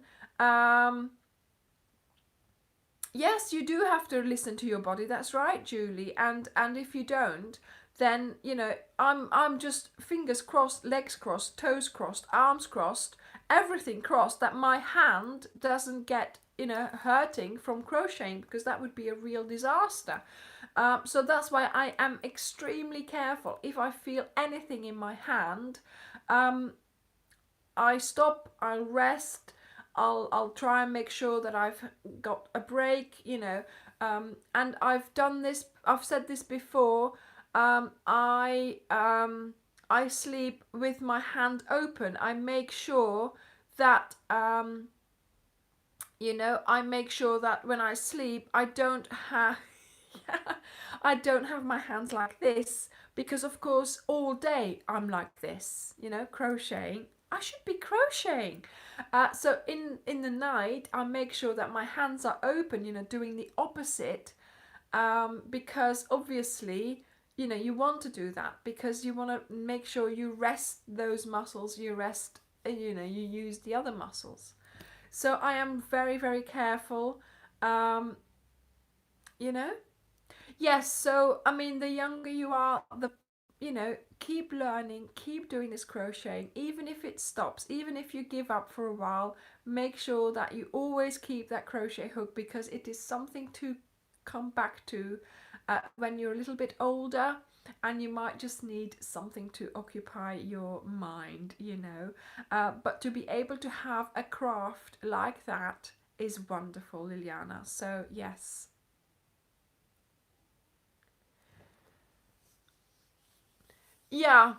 yes, you do have to listen to your body. That's right, Julie. And if you don't, then, you know, I'm just fingers crossed, legs crossed, toes crossed, arms crossed, everything crossed, that my hand doesn't get, you know, hurting from crocheting, because that would be a real disaster. So that's why I am extremely careful. If I feel anything in my hand, I stop, I'll rest, I'll try and make sure that I've got a break, you know. And I've done this, I've said this before, I sleep with my hand open. I make sure that, you know, I make sure that when I sleep, I don't have I don't have my hands like this, because of course all day I'm like this, you know, crocheting. I should be crocheting. So in the night, I make sure that my hands are open, you know, doing the opposite, because obviously, you know, you want to do that because you want to make sure you rest those muscles, you rest, you know, you use the other muscles. So I am very, very careful, you know. Yes, so I mean, the younger you are, the, you know, keep learning, keep doing this crocheting, even if it stops, even if you give up for a while, make sure that you always keep that crochet hook, because it is something to come back to when you're a little bit older, and you might just need something to occupy your mind, you know. But to be able to have a craft like that is wonderful, Liliana. So yes. Yeah,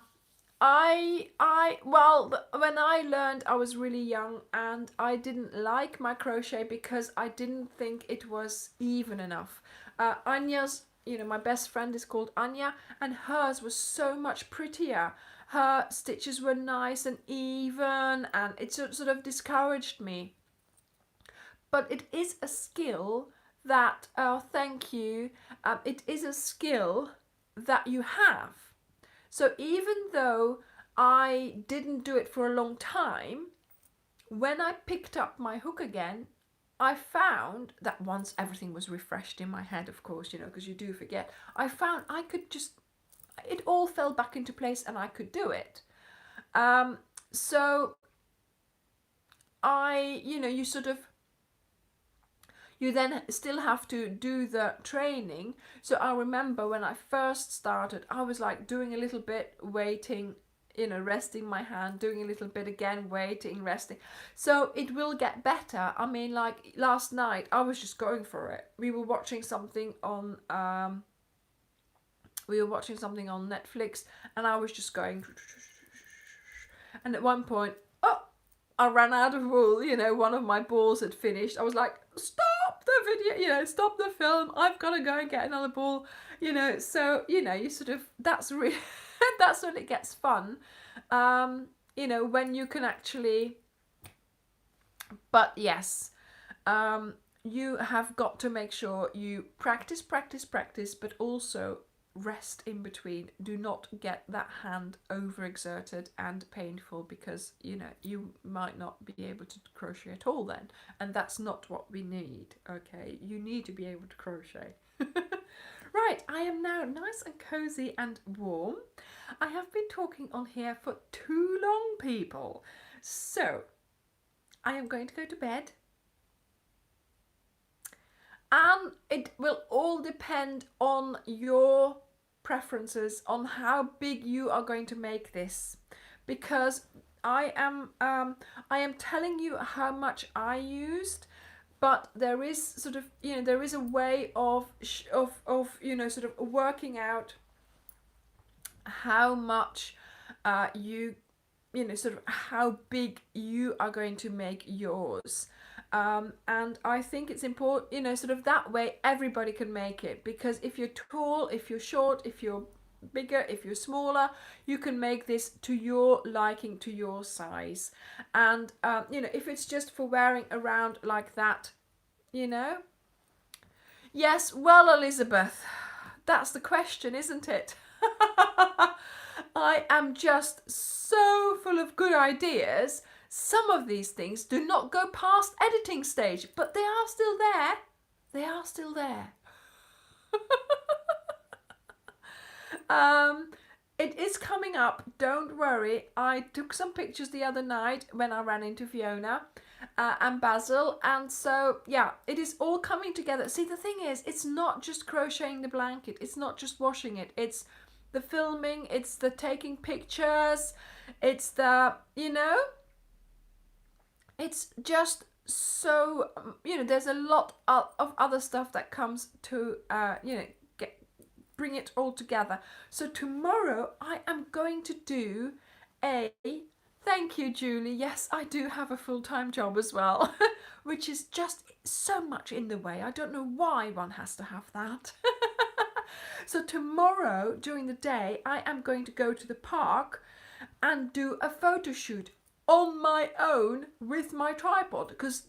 well, when I learned, I was really young, and I didn't like my crochet because I didn't think it was even enough. Anya's, you know, my best friend is called Anja, and hers was so much prettier. Her stitches were nice and even, and it sort of discouraged me. But it is a skill that, oh, thank you, it is a skill that you have. So even though I didn't do it for a long time, when I picked up my hook again, I found that once everything was refreshed in my head, of course, you know, because you do forget, I found I could just, it all fell back into place and I could do it. So I, you know, you you then still have to do the training. So I remember when I first started, I was like doing a little bit, waiting, you know, resting my hand, doing a little bit again, waiting, resting. So it will get better. I mean, like last night, I was just going for it. We were watching something on Netflix, and I was just going. And at one point, I ran out of wool. You know, one of my balls had finished. I was like, stop the video, you know, stop the film. I've got to go and get another ball. You know, so, you know, you sort of, that's really, that's when it gets fun. You know, when you can actually, but yes, you have got to make sure you practice, but also rest in between. Do not get that hand overexerted and painful, because you know you might not be able to crochet at all then, and that's not what we need. Okay, you need to be able to crochet. Right, I am now nice and cozy and warm. I have been talking on here for too long, people, so I am going to go to bed. And it will all depend on your preferences, on how big you are going to make this, because I am telling you how much I used, but there is sort of, you know, there is a way of you know, sort of working out how much you know, sort of how big you are going to make yours. And I think it's important, you know, sort of that way everybody can make it, because if you're tall, if you're short, if you're bigger, if you're smaller, you can make this to your liking, to your size. And you know, if it's just for wearing around like that, you know. Yes, well, Elizabeth, that's the question, isn't it? I am just so full of good ideas. Some of these things do not go past editing stage, but they are still there. They are still there. It is coming up, don't worry. I took some pictures the other night when I ran into Fiona and Basil, and so yeah, it is all coming together. See, the thing is, it's not just crocheting the blanket, it's not just washing it, it's the filming, it's the taking pictures, it's the, you know, it's just so, you know, there's a lot of other stuff that comes to, you know, bring it all together. So tomorrow I am going to do a, thank you, Julie, yes, I do have a full-time job as well, which is just so much in the way. I don't know why one has to have that. So tomorrow during the day I am going to go to the park and do a photo shoot on my own with my tripod, because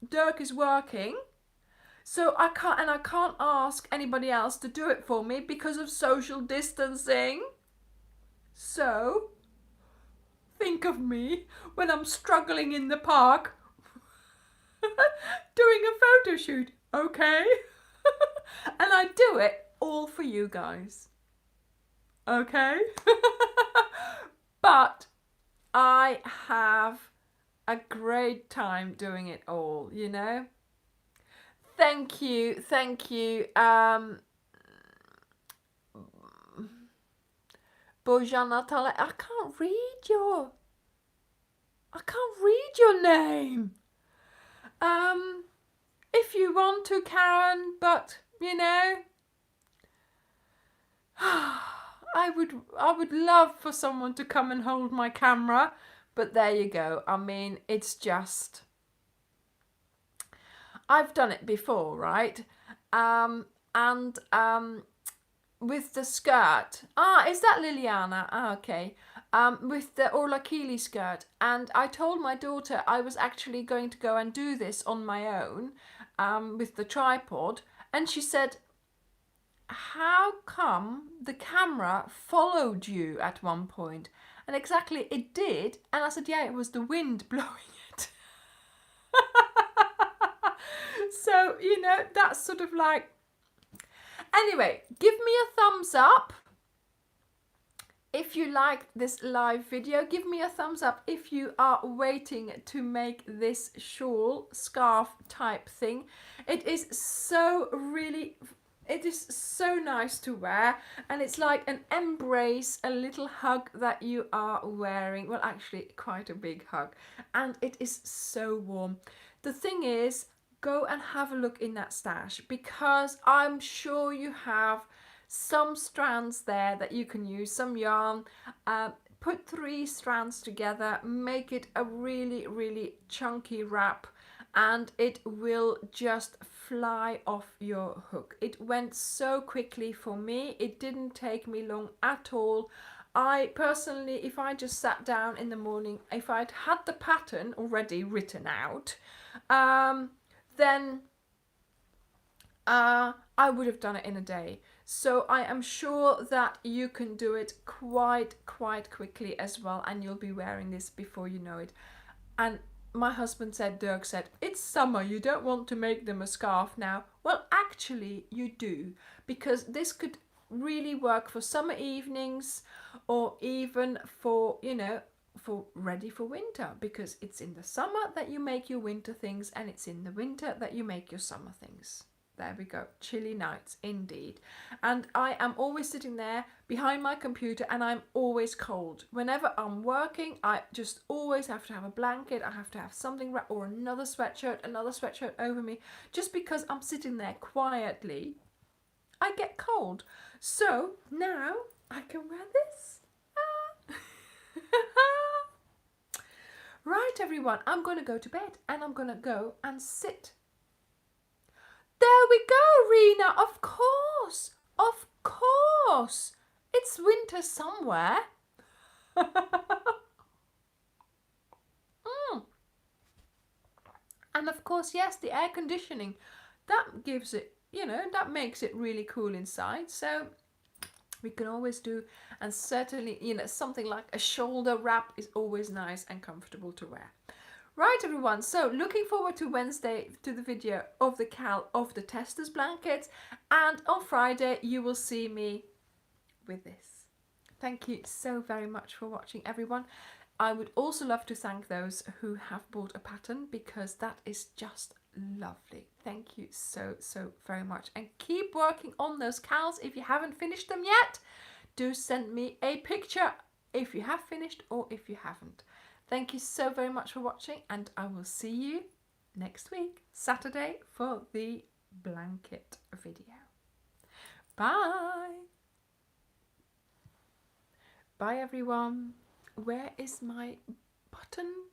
Dirk is working, so I can't ask anybody else to do it for me because of social distancing. So think of me when I'm struggling in the park doing a photo shoot, okay? And I do it all for you guys, okay? But I have a great time doing it all, you know. Thank you. Bojan Natale, I can't read your name. If you want to, Karen, but you know, I would love for someone to come and hold my camera, but there you go. I mean, it's just, I've done it before, right? And with the skirt, is that Liliana? Okay. With the Orla Keeley skirt, and I told my daughter I was actually going to go and do this on my own, with the tripod, and she said, how come the camera followed you at one point? And exactly, it did. And I said, yeah, it was the wind blowing it. So, you know, that's sort of like, anyway, give me a thumbs up if If you liked this live video, give me a thumbs up if you are waiting to make this shawl scarf type thing. It is so nice to wear, and it's like an embrace, a little hug that you are wearing. Well, actually quite a big hug, and it is so warm. The thing is, go and have a look in that stash, because I'm sure you have some strands there that you can use, some yarn. Put 3 strands together, make it a really chunky wrap, and it will just fly off your hook. It went so quickly for me. It didn't take me long at all. I personally, if I just sat down in the morning, if I'd had the pattern already written out, then I would have done it in a day. So I am sure that you can do it quite quickly as well, and you'll be wearing this before you know it. And my husband said, Dirk said, it's summer, you don't want to make them a scarf now. Well, actually you do, because this could really work for summer evenings, or even for, you know, for ready for winter, because it's in the summer that you make your winter things, and it's in the winter that you make your summer things. There we go, chilly nights indeed. And I am always sitting there behind my computer, and I'm always cold. Whenever I'm working, I just always have to have a blanket, I have to have something wrapped, or another sweatshirt over me, just because I'm sitting there quietly. I get cold. So now I can wear this. Right, everyone, I'm going to go to bed, and I'm going to go and sit. There we go, Rena, of course, it's winter somewhere. And of course, yes, the air conditioning, that gives it, you know, that makes it really cool inside. So we can always do, and certainly, you know, something like a shoulder wrap is always nice and comfortable to wear. Right, everyone, so looking forward to Wednesday, to the video of the cal of the testers blankets, and on Friday you will see me with this. Thank you so very much for watching, everyone. I would also love to thank those who have bought a pattern, because that is just lovely. Thank you so very much, and keep working on those cals. If you haven't finished them yet, do send me a picture if you have finished or if you haven't. Thank you so very much for watching, and I will see you next week, Saturday, for the blanket video. Bye! Bye, everyone. Where is my button?